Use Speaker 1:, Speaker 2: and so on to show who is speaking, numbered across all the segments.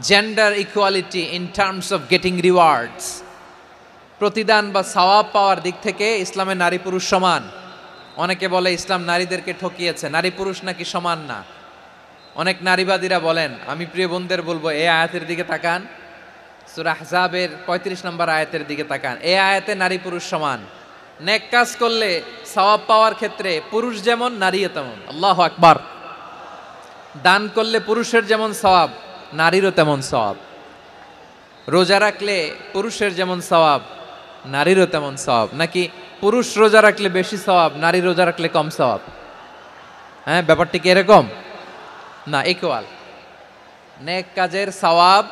Speaker 1: Gender equality in terms of getting rewards, প্রতিদান বা সওয়াব পাওয়ার দিক থেকে ইসলামে নারী পুরুষ সমান। অনেকে বলে ইসলাম নারীদেরকে ঠকিয়েছে, নারী পুরুষ নাকি সমান না। অনেক নারীবাদীরা বলেন, আমি প্রিয় বোনদের বলবো এই আয়াতের দিকে তাকান, সূরা আহজাবের 35 নম্বর আয়াতের দিকে তাকান। এই আয়াতে নারী পুরুষ সমান। নেক কাজ করলে সওয়াব পাওয়ার ক্ষেত্রে পুরুষ যেমন নারীও তেমন। আল্লাহু আকবার। দান করলে পুরুষের যেমন সওয়াব, নারীরও তেমন সওয়াব। রোজা রাখলে পুরুষের যেমন সওয়াব, নারীরও তেমন সওয়াব। নাকি পুরুষ রোজা রাখলে বেশি সওয়াব, নারী রোজা রাখলে কম সওয়াব? হ্যাঁ, ব্যাপারটি কি এরকম না? ইকুয়াল। নেক কাজের সওয়াব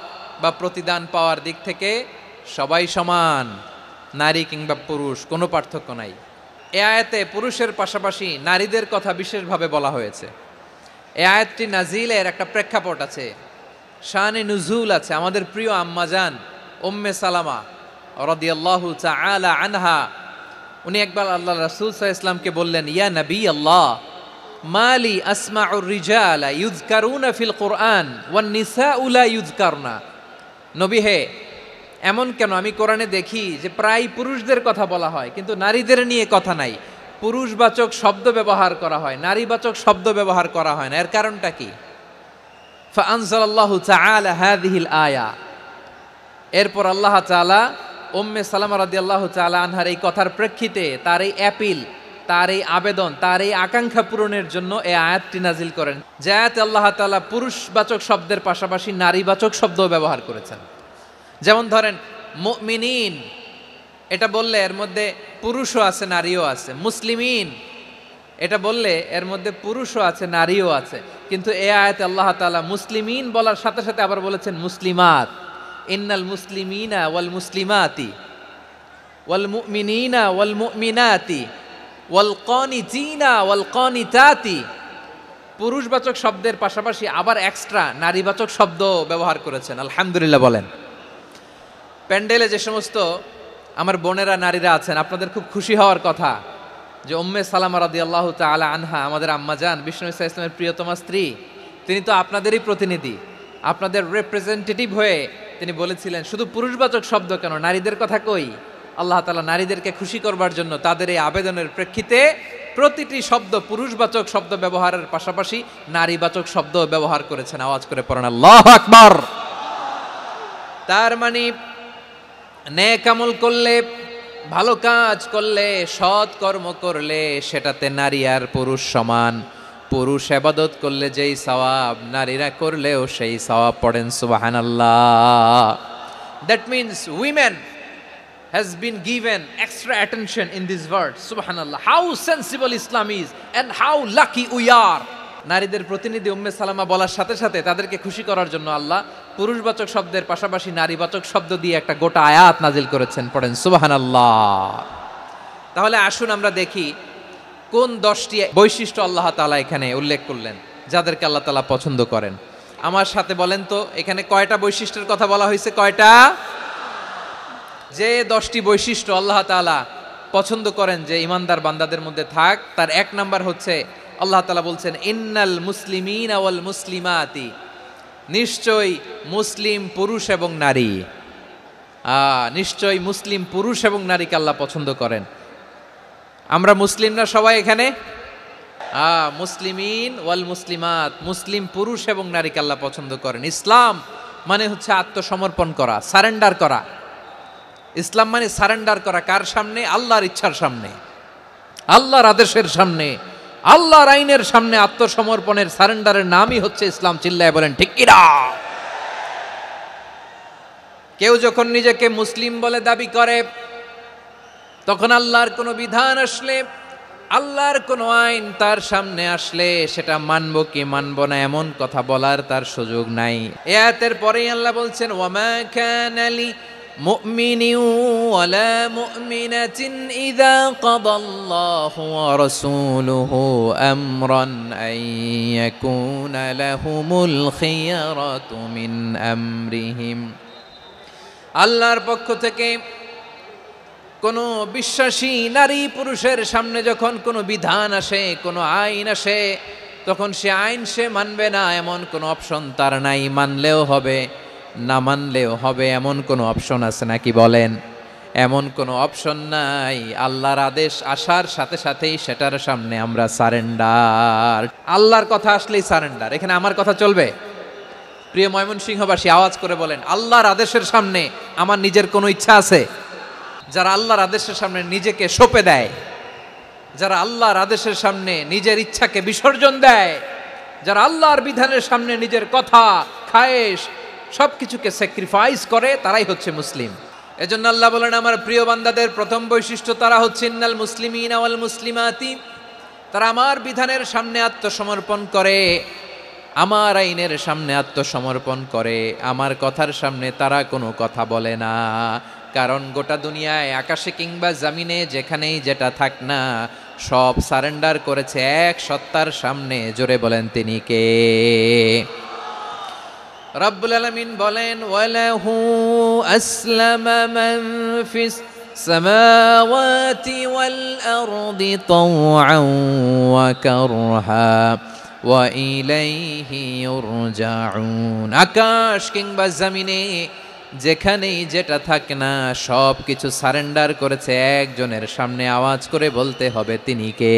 Speaker 1: বা প্রতিদান পাওয়ার দিক থেকে সবাই সমান, নারী কিংবা পুরুষ, কোনো পার্থক্য নাই। এ আয়াতে পুরুষের পাশাপাশি নারীদের কথা বিশেষভাবে বলা হয়েছে। এ আয়াতটি নাজিলের একটা প্রেক্ষাপট আছে, শানে নুজুল আছে। আমাদের প্রিয় আম্মাজান উম্মে সালামা রাদিয়াল্লাহু তাআলা আনহা, উনি একবার আল্লাহ রাসূল সাল্লাল্লাহু আলাইহি ওয়াসাল্লামকে বললেন, ইয়া নবী আল্লাহ, মালি আসমাউর রিজালা ইউযকারুনা ফিল কুরআন ওয়ান নিসাউ লা ইউযকারনা। নবী হে, এমন কেন আমি কোরআনে দেখি যে প্রায় পুরুষদের কথা বলা হয় কিন্তু নারীদের নিয়ে কথা নাই। পুরুষবাচক শব্দ ব্যবহার করা হয়, নারীবাচক শব্দ ব্যবহার করা হয় না। এর কারণটা কি? ফাআনজালাল্লাহু তাআলা হাযিহিল আয়া। এরপর আল্লাহ তাআলা উম্মে সালামা রাদিয়াল্লাহু তাআলা আনহার এই কথার প্রেক্ষিতে, তার এই অ্যাপিল, তার এই আবেদন, তার এই আকাঙ্ক্ষা পূরণের জন্য এই আয়াতটি নাজিল করেন। যে আয়াতে আল্লাহ তাআলা পুরুষবাচক শব্দের পাশাপাশি নারীবাচক শব্দও ব্যবহার করেছেন। যেমন ধরেন মুমিনিন, এটা বললে এর মধ্যে পুরুষও আছে নারীও আছে। মুসলিমিন, এটা বললে এর মধ্যে পুরুষও আছে নারীও আছে। কিন্তু এই আয়াতে আল্লাহ তাআলা মুসলিমিন বলার সাথে সাথে আবার বলেছেন মুসলিমাত। ইন্নাল মুসলিমিনা ওয়াল মুসলিমাতি ওয়াল মুমিনিনা ওয়াল মুমিনাতি ওয়াল কানিতিনা ওয়াল কানিতাতি। পুরুষবাচক শব্দের পাশাপাশি আবার এক্সট্রা নারীবাচক শব্দ ব্যবহার করেছেন। আলহামদুলিল্লাহ বলেন। প্যান্ডেলে যে সমস্ত আমার বোনেরা নারীরা আছেন, আপনাদের খুব খুশি হওয়ার কথা যে উম্মে সালামা রাদিয়াল্লাহু তাআলা আনহা, আমাদের আম্মাজান বিষ্ণু ইসা ইসলামের প্রিয়তমা স্ত্রী, তিনি তো আপনাদেরই প্রতিনিধি, আপনাদের রিপ্রেজেন্টেটিভ হয়ে তিনি বলেছিলেন শুধু পুরুষবাচক শব্দ কেন, নারীদের কথা কই। আল্লাহ তাআলা নারীদেরকে খুশি করবার জন্য তাদের এই আবেদনের প্রেক্ষিতে প্রতিটি শব্দ পুরুষবাচক শব্দ ব্যবহারের পাশাপাশি নারীবাচক শব্দ ব্যবহার করেছেন। আওয়াজ করে পড়েন আল্লাহু আকবার। তার মানে নেক আমল করলে, ভালো কাজ করলে, সৎ কর্ম করলে সেটাতে নারী আর পুরুষ সমান। পুরুষ ইবাদত করলে যেই সওয়াব, নারীরা করলেও সেই সওয়াব। পড়েন সুবহানাল্লাহ। That means women has been given extra attention in this verse. Subhanallah, how sensible Islam is and how lucky we are. নারীদের প্রতিনিধি উম্মে সালামা বলার সাথে সাথে তাদেরকে খুশি করার জন্য আল্লাহ পুরুষবাচক শব্দের পাশাপাশি নারীবাচক শব্দ দিয়ে একটা গোটা আয়াত নাজিল করেছেন। পড়েন সুবহানাল্লাহ। তাহলে আসুন আমরা দেখি কোন 10টি বৈশিষ্ট্য আল্লাহ তাআলা এখানে উল্লেখ করলেন যাদেরকে আল্লাহ তাআলা পছন্দ করেন। আমার সাথে বলেন তো, এখানে কয়টা বৈশিষ্ট্যের কথা বলা হয়েছে? কয়টা? যে 10টি বৈশিষ্ট্য আল্লাহ তাআলা পছন্দ করেন যে ইমানদার বান্দাদের মধ্যে থাক, তার 1 নাম্বার হচ্ছে আল্লাহ তাআলা বলছেন ইন্নাল মুসলিমিনা ওয়াল মুসলিমাতি, নিশ্চয়ই মুসলিম পুরুষ এবং নারী। নিশ্চয়ই মুসলিম পুরুষ এবং নারীকে আল্লাহ পছন্দ করেন। আমরা মুসলিম না সবাই এখানে? মুসলিমিন ওয়াল মুসলিমাত, মুসলিম পুরুষ এবং নারীকে আল্লাহ পছন্দ করেন। ইসলাম মানে হচ্ছে আত্মসমর্পণ করা, সারেন্ডার করা। ইসলাম মানে সারেন্ডার করা। কার সামনে? আল্লাহর ইচ্ছার সামনে, আল্লাহর আদেশের সামনে, আল্লাহর আইনের সামনে আত্মসমর্পণের, সারেন্ডারের নামই হচ্ছে ইসলাম। চিল্লায় বলেন ঠিক কিনা? কেউ যখন নিজেকে মুসলিম বলে দাবি করে, তখন আল্লাহর কোনো বিধান আসলে, আল্লাহর কোনো আইন তার সামনে আসলে সেটা মানবো কি মানবো না এমন কথা বলার তার সুযোগ নাই। এই আয়াতের পরেই আল্লাহ বলছেন ওয়ামা কানা লি মুমিনিন ওয়ালা মুমিনাতিন ইযা কাদাল্লাহু ওয়া রাসূলুহু আমরান আন ইয়াকুনা লাহুমুল খিয়ারাতু মিন আমরিহিম। আল্লাহর পক্ষ থেকে কোনো বিশ্বাসী নারী পুরুষের সামনে যখন কোনো বিধান আসে, কোনো আইন আসে, তখন সে আইন সে মানবে না এমন কোনো অপশন তার নাই। মানলেও হবে, না মানলেও হবে এমন কোনো অপশন আছে নাকি বলেন? এমন কোনো অপশন নাই। আল্লাহর আদেশ আসার সাথে সাথেই সেটার সামনে আমরা সারেন্ডার। আল্লাহর কথা আসলেই সারেন্ডার। এখানে আমার কথা চলবে? প্রিয় ময়মনসিংহবাসী, আওয়াজ করে বলেন, আল্লাহর আদেশের সামনে আমার নিজের কোনো ইচ্ছা আছে? যারা আল্লাহর আদেশের সামনে নিজেকে সঁপে দেয়, যারা আল্লাহর আদেশের সামনে নিজের ইচ্ছাকে বিসর্জন দেয়, যারা আল্লাহর বিধানের সামনে নিজের কথা, খায়েশ সবকিছুকে স্যাক্রিফাইস করে, তারাই হচ্ছে মুসলিম। এজন্য আল্লাহ বলেন, আমার প্রিয় বান্দাদের প্রথম বৈশিষ্ট্য তারা হচ্ছে ইন্নাল মুসলিমিনা ওয়াল মুসলিমাতি, তারা আমার বিধানের সামনে আত্মসমর্পণ করে, আমার আইনের সামনে আত্মসমর্পণ করে, আমার কথার সামনে তারা কোনো কথা বলে না। কারণ গোটা দুনিয়ায় আকাশে কিংবা জমিনে যেখানেই যেটা থাক না, সব সারেন্ডার করেছে এক সত্তার সামনে। জোরে বলেন তিনি কে? রব্বুল আলামিন বলেন, ওয়ালাহু আসলামা মান ফিস সামাওয়াতি ওয়াল আরদি তাওআন ওয়া কারহা ওয়া ইলাইহি ইউরজাউন। আকাশ কিংবা জমিনে যেখানেই যেটা থাকে না, সব কিছু সারেন্ডার করেছে একজনের সামনে। আওয়াজ করে বলতে হবে তিনি কে?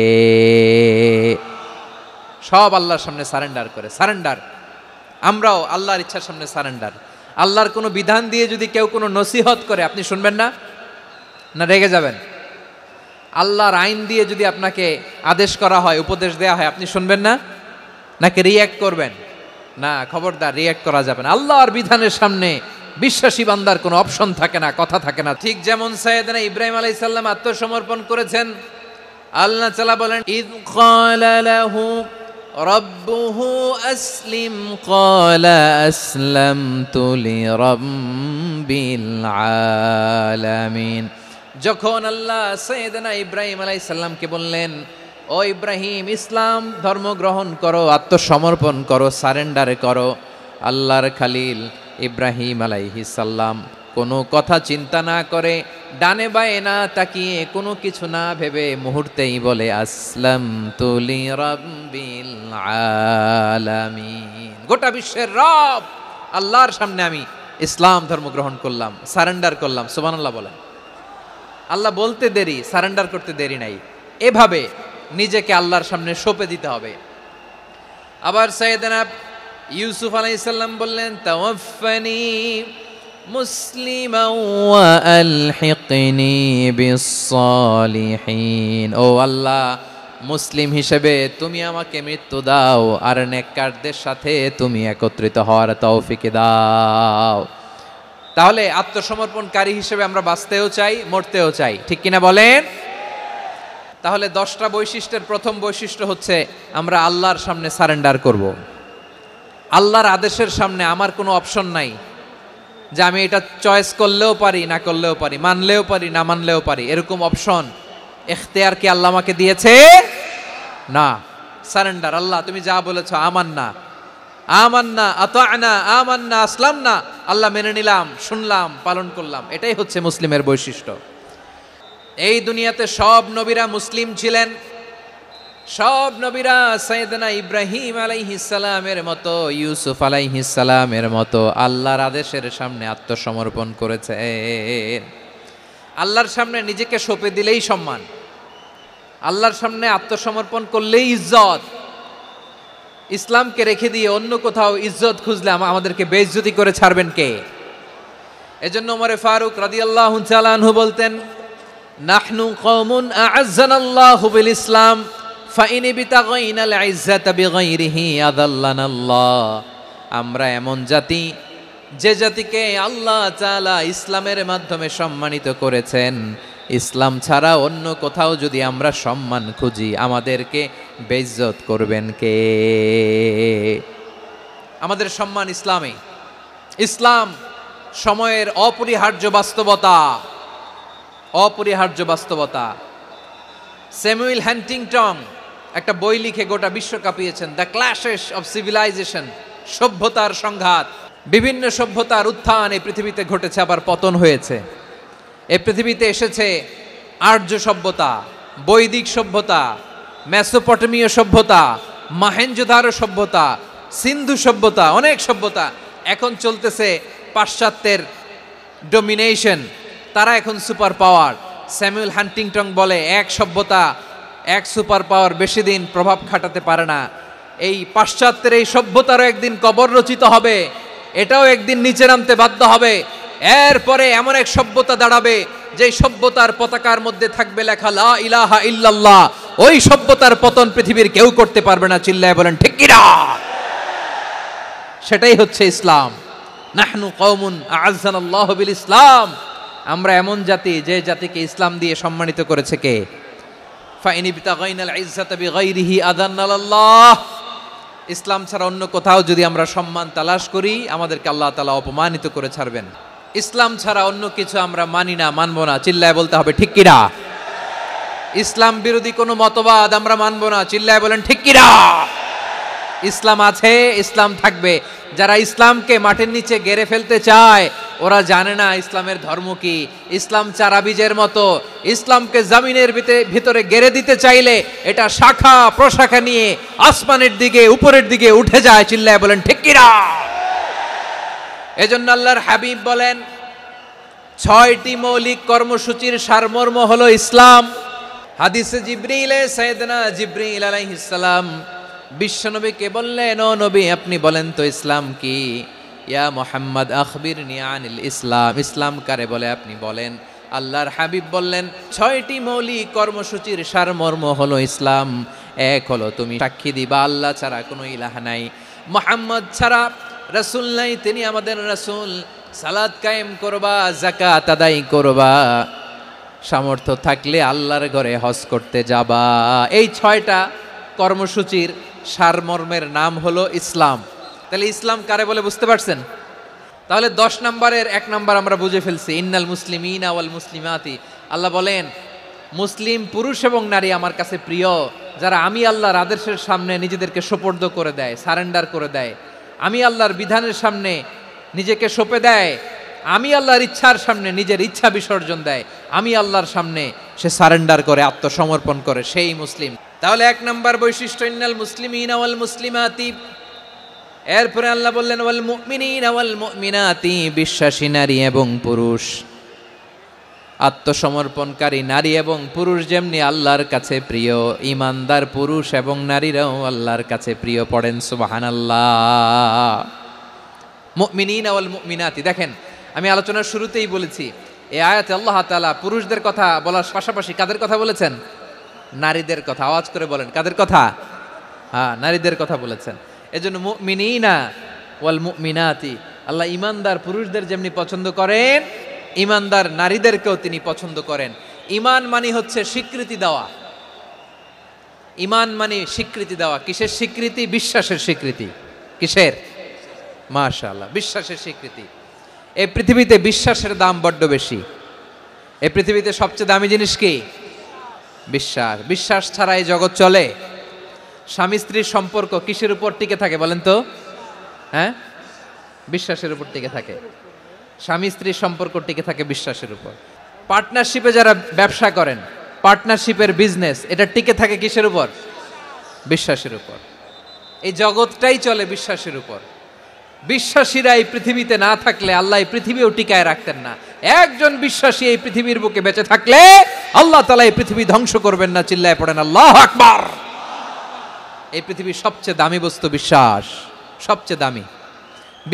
Speaker 1: সব আল্লাহর সামনে সারেন্ডার করে। সারেন্ডার। আমরাও আল্লাহর ইচ্ছার সামনে সারেন্ডার। আল্লাহর কোনো বিধান দিয়ে যদি কেউ কোনো নসিহত করে, আপনি শুনবেন না? না রেগে যাবেন? আল্লাহর আইন দিয়ে যদি আপনাকে আদেশ করা হয়, উপদেশ দেওয়া হয়, আপনি শুনবেন না? নাকি রিয়্যাক্ট করবেন? না, খবরদার, রিয়্যাক্ট করা যাবে না। আল্লাহর বিধানের সামনে বিশ্বাসী বান্দার কোনো অপশন থাকে না, কথা থাকে না। ঠিক যেমন সাইয়েদনা ইব্রাহিম আলাইহিস সালাম আত্মসমর্পণ করেছেন। আল্লাহ তাআলা বলেন, ইয ক্বালা লাহু রাব্বুহু আসলিম ক্বালা আসলামতু লিরাব্বিল আলামিন। যখন আল্লাহ সাইয়েদনা ইব্রাহিম আলাইহিস সালামকে বললেন, ও ইব্রাহিম, ইসলাম ধর্ম গ্রহণ করো, আত্মসমর্পণ করো, সারেন্ডার করো, আল্লাহর খালিল ইব্রাহিম আলাইহিস সালাম কোনো কথা চিন্তা না করে, ডানে বায়ে না তাকিয়ে, কোনো কিছু না ভেবে মুহূর্তেই বলে, আসলামতু লিরাব্বিল আলামিন। গোটা বিশ্বের রব আল্লাহর সামনে আমি ইসলাম ধর্ম গ্রহণ করলাম, সারেন্ডার করলাম। সুবহানাল্লাহ বলেন। আল্লাহ বলতে দেরি, সারেন্ডার করতে দেরি নাই। এভাবে নিজেকে আল্লাহর সামনে সঁপে দিতে হবে। আবার সাইয়েদনা ইউসুফ আলাইহিস সালাম বললেন, তাওয়াফফানি মুসলিমান ওয়া আলহিকনি বিস-সালিহিন। ও আল্লাহ, মুসলিম হিসেবে তুমি আমাকে মৃত্যু দাও, আর নেককারদের সাথে তুমি একত্রিত হওয়ার তৌফিক দাও। তাহলে আত্মসমর্পণকারী হিসেবে আমরা বাঁচতেও চাই, মরতেও চাই, ঠিক কিনা বলেন? তাহলে 10টা বৈশিষ্ট্যের প্রথম বৈশিষ্ট্য হচ্ছে আমরা আল্লাহর সামনে সারেন্ডার করব। আল্লাহর আদেশের সামনে আমার কোনো অপশন নাই যে আমি এটা চয়েস করলেও পারি, না করলেও পারি, মানলেও পারি, না মানলেও পারি, এরকম অপশন এখতিয়ার কি আল্লাহ আমাকে দিয়েছে? না। সারেন্ডার। আল্লাহ তুমি যা বলেছো, আমান্না আমান্না আতা'না আমান্না আসলামনা, আল্লাহ মেনে নিলাম, শুনলাম, পালন করলাম। এটাই হচ্ছে মুসলিমের বৈশিষ্ট্য। এই দুনিয়াতে সব নবীরা মুসলিম ছিলেন। সব নবীরা সাইয়েদনা ইব্রাহিম আলাইহিস সালামের মতো, ইউসুফ আলাইহিস সালামের মতো আল্লাহর আদেশের সামনে আত্মসমর্পণ করেছেন। আল্লাহর সামনে নিজেকে সঁপে দিলেই সম্মান, আল্লাহর সামনে আত্মসমর্পণ করলেই ইজ্জত। ইসলামকে রেখে দিয়ে অন্য কোথাও ইজ্জত খুঁজলে আমাদেরকে বেইজ্জতি করে ছাড়বেন কে? এজন্য ওমর ফারুক রাদিয়াল্লাহু তাআলা আনহু বলতেন, নাহনু কওমুন আ'আজ্জানাল্লাহু বিল ইসলাম ফাইন বিতাগাইনাল ইজ্জাতা বিগাইরিহি আযাল্লানাল্লাহ। আমরা এমন জাতি, যে জাতিকে আল্লাহ তাআলা ইসলামের মাধ্যমে সম্মানিত করেছেন। ইসলাম ছাড়া অন্য কোথাও যদি আমরা সম্মান খুঁজি, আমাদেরকে বেইজ্জত করবেন কে? আমাদের সম্মান ইসলামে। ইসলাম সময়ের অপরিহার্য বাস্তবতা, অপরিহার্য বাস্তবতা। স্যামুয়েল হ্যান্টিংটন একটা বই লিখে গোটা বিশ্ব কাঁপিয়েছেন, দ্য ক্ল্যাশেস অফ সিভিলাইজেশন, সভ্যতার সংঘাত। বিভিন্ন সভ্যতার উত্থান এই পৃথিবীতে ঘটেছে, আবার পতন হয়েছে। এই পৃথিবীতে এসেছে আর্য সভ্যতা, বৈদিক সভ্যতা, মেসোপটেমীয় সভ্যতা, মহেঞ্জোদারো সভ্যতা, সিন্ধু সভ্যতা, অনেক সভ্যতা। এখন চলতেছে পাশ্চাত্যের ডমিনেশন, তারা এখন সুপার পাওয়ার। স্যামুয়েল হান্টিংটন বলে এক সভ্যতা এক সুপার পাওয়ার বেশি দিন প্রভাব খাটাতে পারে না। এই পাশ্চাত্যের এই সভ্যতারও একদিন কবর রচিত হবে, এটাও একদিন নিচে নামতে বাধ্য হবে। এরপরে এমন এক সভ্যতা দাঁড়াবে যে সভ্যতার পতাকার মধ্যে থাকবে লেখা লা ইলাহা ইল্লাল্লাহ। ওই সভ্যতার পতন পৃথিবীর কেউ করতে পারবে না, চিল্লায় বলেন ঠিক কি না? সেটাই হচ্ছে ইসলাম। নাহনু কওমুন আ'আজ্জানাল্লাহু বিল ইসলাম, আমরা এমন জাতি যে জাতিকে ইসলাম দিয়ে সম্মানিত করেছে কে? ফাইন ইবতাগাইনাল ইজ্জাতা বিগাইরিহি আযান্নাল্লাহ, ইসলাম ছাড়া অন্য কোথাও যদি আমরা সম্মান তালাশ করি আমাদেরকে আল্লাহ তাআলা অপমানিত করে ছাড়বেন। ইসলাম ছাড়া অন্য কিছু আমরা মানি না, মানবো না, চিল্লায় বলতে হবে ঠিক কি না? ইসলাম বিরোধী কোনো মতবাদ আমরা মানবো না, চিল্লায় বলেন ঠিক কি না? ইসলাম আছে, ইসলাম থাকবে। যারা ইসলামকে মাটির নিচে গেড়ে ফেলতে চায় ওরা জানে না ইসলামের ধর্ম কি। ইসলাম চারা বীজের মতো, ইসলামকে জমিনের ভিতরে গেড়ে দিতে চাইলে এটা শাখা প্রশাখা নিয়ে আসমানের দিকে উপরের দিকে উঠে যায়, চিল্লায় বলেন ঠিক কি না? এজন্য আল্লাহর হাবিব বলেন 6টি মৌলিক কর্মসূচির সারমর্ম হলো ইসলাম। হাদিসে জিবরিলে সাইয়েদনা জিবরিল আলাইহিস সালাম বিশ্বনবীকে বললেন, ও নবী আপনি বলেন তো ইসলাম কি? ইয়া মুহাম্মদ আখবিরনি আনিল ইসলাম, ইসলাম কারে বলে আপনি বলেন। আল্লাহর হাবিব বললেন 6টি মৌলিক কর্মসূচির সারমর্ম হলো ইসলাম। এক হলো তুমি সাক্ষী দিবা আল্লাহ ছাড়া কোনো ইলাহ নাই, মুহাম্মদ ছাড়া রাসূল নাই, তিনি আমাদের রাসূল। সালাত কায়েম করবা, যাকাত আদায় করবা, সামর্থ্য থাকলে আল্লাহর ঘরে হজ করতে যাবা। এই 6টা কর্মসূচির সারমর্মের নাম হলো ইসলাম। তাহলে ইসলাম কারে বলে বুঝতে পারছেন? তাহলে 10 নম্বরের 1 নম্বর আমরা বুঝে ফেলছি, ইন্নাল মুসলিমিনা ওয়াল মুসলিমাতি। আল্লাহ বলেন মুসলিম পুরুষ এবং নারী আমার কাছে প্রিয়, যারা আমি আল্লাহর আদেশের সামনে নিজেদেরকে সোপর্দ করে দেয়, সারেন্ডার করে দেয়, আমি আল্লাহর বিধানের সামনে নিজেকে সঁপে দেয়, আমি আল্লাহর ইচ্ছার সামনে নিজের ইচ্ছা বিসর্জন দেয়, আমি আল্লাহর সামনে সে সারেন্ডার করে, আত্মসমর্পণ করে, সেই মুসলিম। তাহলে 1 নম্বর বৈশিষ্ট্য ইন্নাল মুসলিমিনা ওয়াল মুসলিমাতি। এরপরে আল্লাহ বললেন ওয়াল মুমিনিনা ওয়াল মুমিনাতি, বিশ্বাসী নারী এবং পুরুষ, আত্মসমর্পণকারী নারী এবং পুরুষ যেমনি আল্লাহর কাছে প্রিয়, ইমানদার পুরুষ এবং নারীরাও আল্লাহর কাছে প্রিয়। পড়েন সুবহানাল্লাহ। মুমিনিনা ওয়াল মুমিনাতি, দেখেন আমি আলোচনার শুরুতেই বলেছি এই আয়াতে আল্লাহ তাআলা পুরুষদের কথা বলার পাশাপাশি কাদের কথা বলেছেন? নারীদের কথা। আওয়াজ করে বলেন কাদের কথা? হ্যাঁ, নারীদের কথা বলেছেন। এজন্য মুমিনিনা ওয়াল মুমিনাতি, আল্লাহ ইমানদার পুরুষদের যেমনি পছন্দ করেন ইমানদার নারীদেরকেও তিনি পছন্দ করেন। ঈমান মানে হচ্ছে স্বীকৃতি দেওয়া। ঈমান মানে স্বীকৃতি দেওয়া। কিসের স্বীকৃতি? বিশ্বাসের স্বীকৃতি। কিসের? মাশাআল্লাহ, বিশ্বাসের স্বীকৃতি। এই পৃথিবীতে বিশ্বাসের দাম বড্ড বেশি। এই পৃথিবীতে সবচেয়ে দামি জিনিস কি? বিশ্বাস। বিশ্বাস ছাড়া এই জগৎ চলে? স্বামী স্ত্রীর সম্পর্ক কিসের উপর টিকে থাকে বলেন তো? হ্যাঁ, বিশ্বাসের উপর টিকে থাকে। স্বামী স্ত্রীর সম্পর্ক টিকে থাকে বিশ্বাসের উপর। পার্টনারশিপে যারা ব্যবসা করেন, পার্টনারশিপের বিজনেস, এটা টিকে থাকে কিসের উপর? বিশ্বাসের উপর। এই জগৎটাই চলে বিশ্বাসের উপর। বিশ্বাসীরা এই পৃথিবীতে না থাকলে আল্লাহ এই পৃথিবীও টিকায় রাখতেন না। একজন বিশ্বাসী এই পৃথিবীর বুকে বেঁচে থাকলে আল্লাহ তাআলা এই পৃথিবী ধ্বংস করবেন না। চিল্লায় পড়েন আল্লাহু আকবার। এই পৃথিবীর সবচেয়ে দামি বস্তু বিশ্বাস, সবচেয়ে দামি।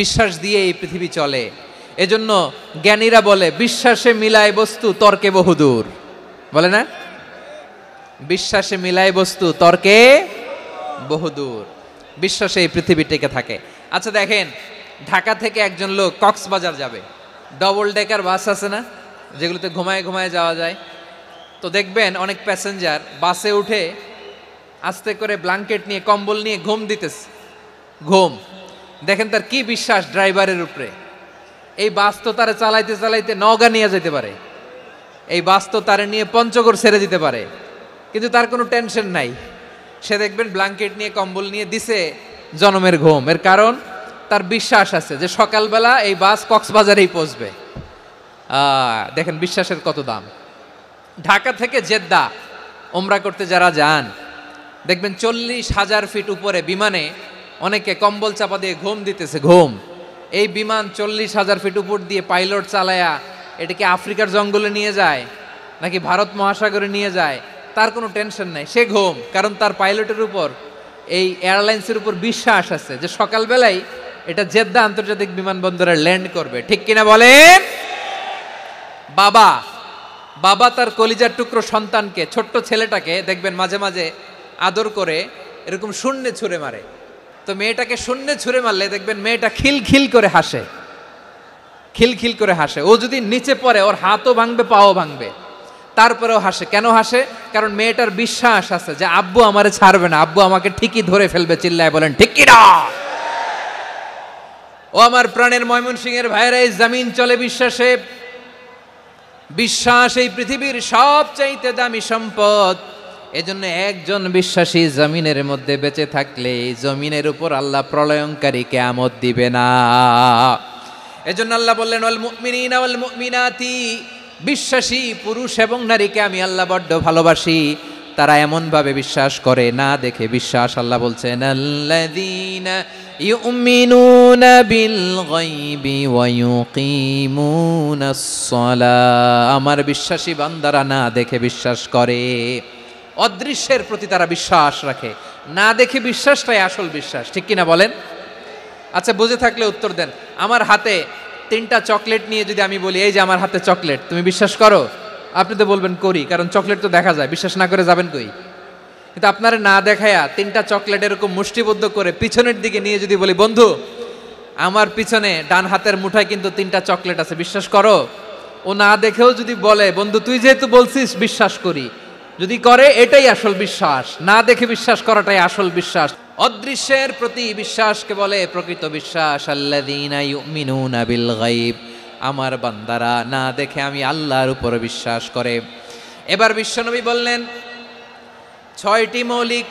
Speaker 1: বিশ্বাস দিয়ে এই পৃথিবী চলে। এজন্য জ্ঞানীরা বলে বিশ্বাসে মিলায় বস্তু তর্কে বহুদূর, বলে না? বিশ্বাসে মিলায় বস্তু তর্কে বহুদূর। বিশ্বাসে এই পৃথিবী টিকে থাকে। আচ্ছা দেখেন, ঢাকা থেকে একজন লোক কক্সবাজার যাবে, ডবল ডেকার বাস আছে না যেগুলোতে ঘুমায় ঘুমায় যাওয়া যায়, তো দেখবেন অনেক প্যাসেঞ্জার বাসে উঠে আস্তে করে ব্ল্যাঙ্কেট নিয়ে কম্বল নিয়ে ঘুম দিতেছে। ঘুম দেখেন তার কি বিশ্বাস ড্রাইভারের উপরে। এই বাস তো তারা চালাইতে চালাইতে নওগাঁ নিয়ে যেতে পারে, এই বাস তো তারা নিয়ে পঞ্চগড় ছেড়ে দিতে পারে, কিন্তু তার কোনো টেনশন নাই। সে দেখবেন ব্ল্যাঙ্কেট নিয়ে কম্বল নিয়ে দিছে জনমের ঘুম। এর কারণ তার বিশ্বাস আছে যে সকালবেলা এই বাস কক্সবাজারেই পৌঁছবে। দেখেন বিশ্বাসের কত দাম। ঢাকা থেকে জেদ্দা ওমরা করতে যারা যান দেখবেন 40,000 ফিট উপরে বিমানে অনেকে কম্বল চাপা দিয়ে ঘুম দিতেছে। ঘুম এই বিমান 40,000 ফিট উপর দিয়ে পাইলট চালায়া এটাকে আফ্রিকার জঙ্গলে নিয়ে যায় নাকি ভারত মহাসাগরে নিয়ে যায়, তার কোনো টেনশন নাই, সে ঘুম। কারণ তার পাইলটের উপর, এই এয়ারলাইন্সের উপর বিশ্বাস আছে যে সকালবেলায় এটা জেদ্দা আন্তর্জাতিক বিমানবন্দরে ল্যান্ড করবে। ঠিক কিনা বলেন? বাবা বাবা তার কলিজার টুকরো সন্তানকে, ছোট্ট ছেলেটাকে দেখবেন মাঝে মাঝে আদর করে এরকম শূন্যে ছুঁড়ে মারে। তো মেয়েটাকে শূন্যে ছুঁড়ে মারলে দেখবেন মেয়েটা খিলখিল করে হাসে, খিলখিল করে হাসে। ও যদি নিচে পড়ে ওর হাতও ভাঙবে, পাও ভাঙবে, তারপরেও হাসে। কেন হাসে? কারণ মেয়েটার বিশ্বাস আছে যে আব্বু আমারে ছাড়বে না, আব্বু আমাকে ঠিকই ধরে ফেলবে। চিল্লায় বলেন ঠিক কিনা? ও আমার প্রাণের ময়মনসিংহের ভাইরা, এই জমিন চলে বিশ্বাসে। বিশ্বাস এই পৃথিবীর সবচাইতে দামি সম্পদ। এজন্য একজন বিশ্বাসী জমিনের মধ্যে বেঁচে থাকলে জমিনের উপর আল্লাহ প্রলয়ঙ্কারী কিয়ামত দিবে না। এজন্য আল্লাহ বললেন ওয়াল মুমিনিনা ওয়াল মুমিনাতি, বিশ্বাসী পুরুষ এবং নারীকে আমি আল্লাহ বড্ড ভালোবাসি। তারা এমন ভাবে বিশ্বাস করে না দেখে বিশ্বাস। আল্লাহ বলছেন আল্লাযীনা ইউমিনুনা বিল গায়বি ওয়া ইউকিমুনাস সালাহ, আমার বিশ্বাসী বান্দারা না দেখে বিশ্বাস করে। অদৃশ্যের প্রতি তারা বিশ্বাস রাখে, না দেখে বিশ্বাসটাই আসল বিশ্বাস। ঠিক কিনা বলেন? আচ্ছা, বুঝে থাকলে উত্তর দেন। আমার হাতে 3টা চকলেট নিয়ে যদি আমি বলি এই যে আমার হাতে চকলেট, তুমি বিশ্বাস করো? আপনি তো বলবেন করি, কারণ চকলেট তো দেখা যায়। বিশ্বাস না করে যাবেন কই? কিন্তু আপনারা না দেখায়া 3টা চকলেট এরকম মুষ্টিবদ্ধ করে পিছনের দিকে নিয়ে যদি বলি বন্ধু আমার পিছনে ডান হাতের মুঠায় কিন্তু 3টা চকলেট আছে, বিশ্বাস করো? ও না দেখেও যদি বলে বন্ধু তুই যেহেতু বলছিস বিশ্বাস করি, যদি করে এটাই আসল বিশ্বাস। না দেখে বিশ্বাস করাটাই আসল বিশ্বাস। অদৃশ্যের প্রতি বিশ্বাসকে বলে প্রকৃত বিশ্বাস। আল্লাযীনা ইউমিনুনা বিল গায়ব, আমার বান্দারা না দেখে আমি আল্লাহর উপর বিশ্বাস করে। এবার বিশ্বনবী বললেন 6টি মৌলিক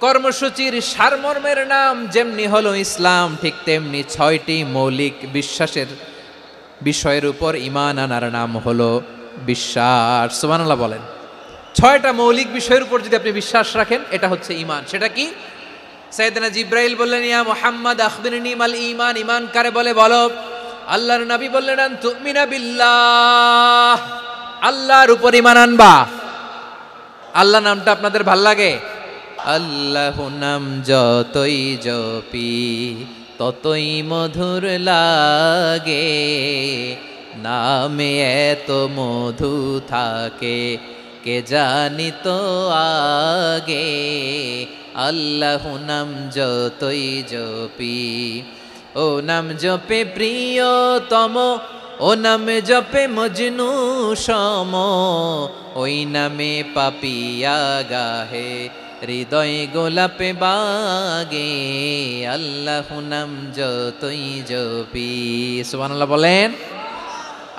Speaker 1: কর্মসূচির সারমর্মের নাম যেমনি হলো ইসলাম, ঠিক তেমনি 6টি মৌলিক বিশ্বাসের বিষয়ের উপর ঈমান আনার নাম হলো বিশ্বাস। সুবহানাল্লাহ বলেন। 6টা মৌলিক বিষয়ের উপর যদি আপনি বিশ্বাস রাখেন এটা হচ্ছে ঈমান। সেটা কি? সাইয়েদনা জিব্রাইল বললেন ইয়া মুহাম্মদ আখবিরনি মাল ঈমান, ঈমান কারে বলে বলো। আল্লাহর নবী বললেন আন তুমিনা বিল্লাহ, আল্লাহর উপর ঈমান আনবা। আল্লাহ নামটা আপনাদের ভাল লাগে? আল্লাহ নাম যতই জপি ততই মধুর লাগে, নামে এত মধু থাকে কে জানি তো আগে। আল্লাহ নাম যতই জপি, ও নাম জপে প্রিয়তম, ও নামে জপে মজনু সম, ওই নামে পাপিয়া গাহে হৃদয় গোলাপে বাগে। আল্লাহ নাম যতই জপি। সুবহানাল্লাহ বলেন।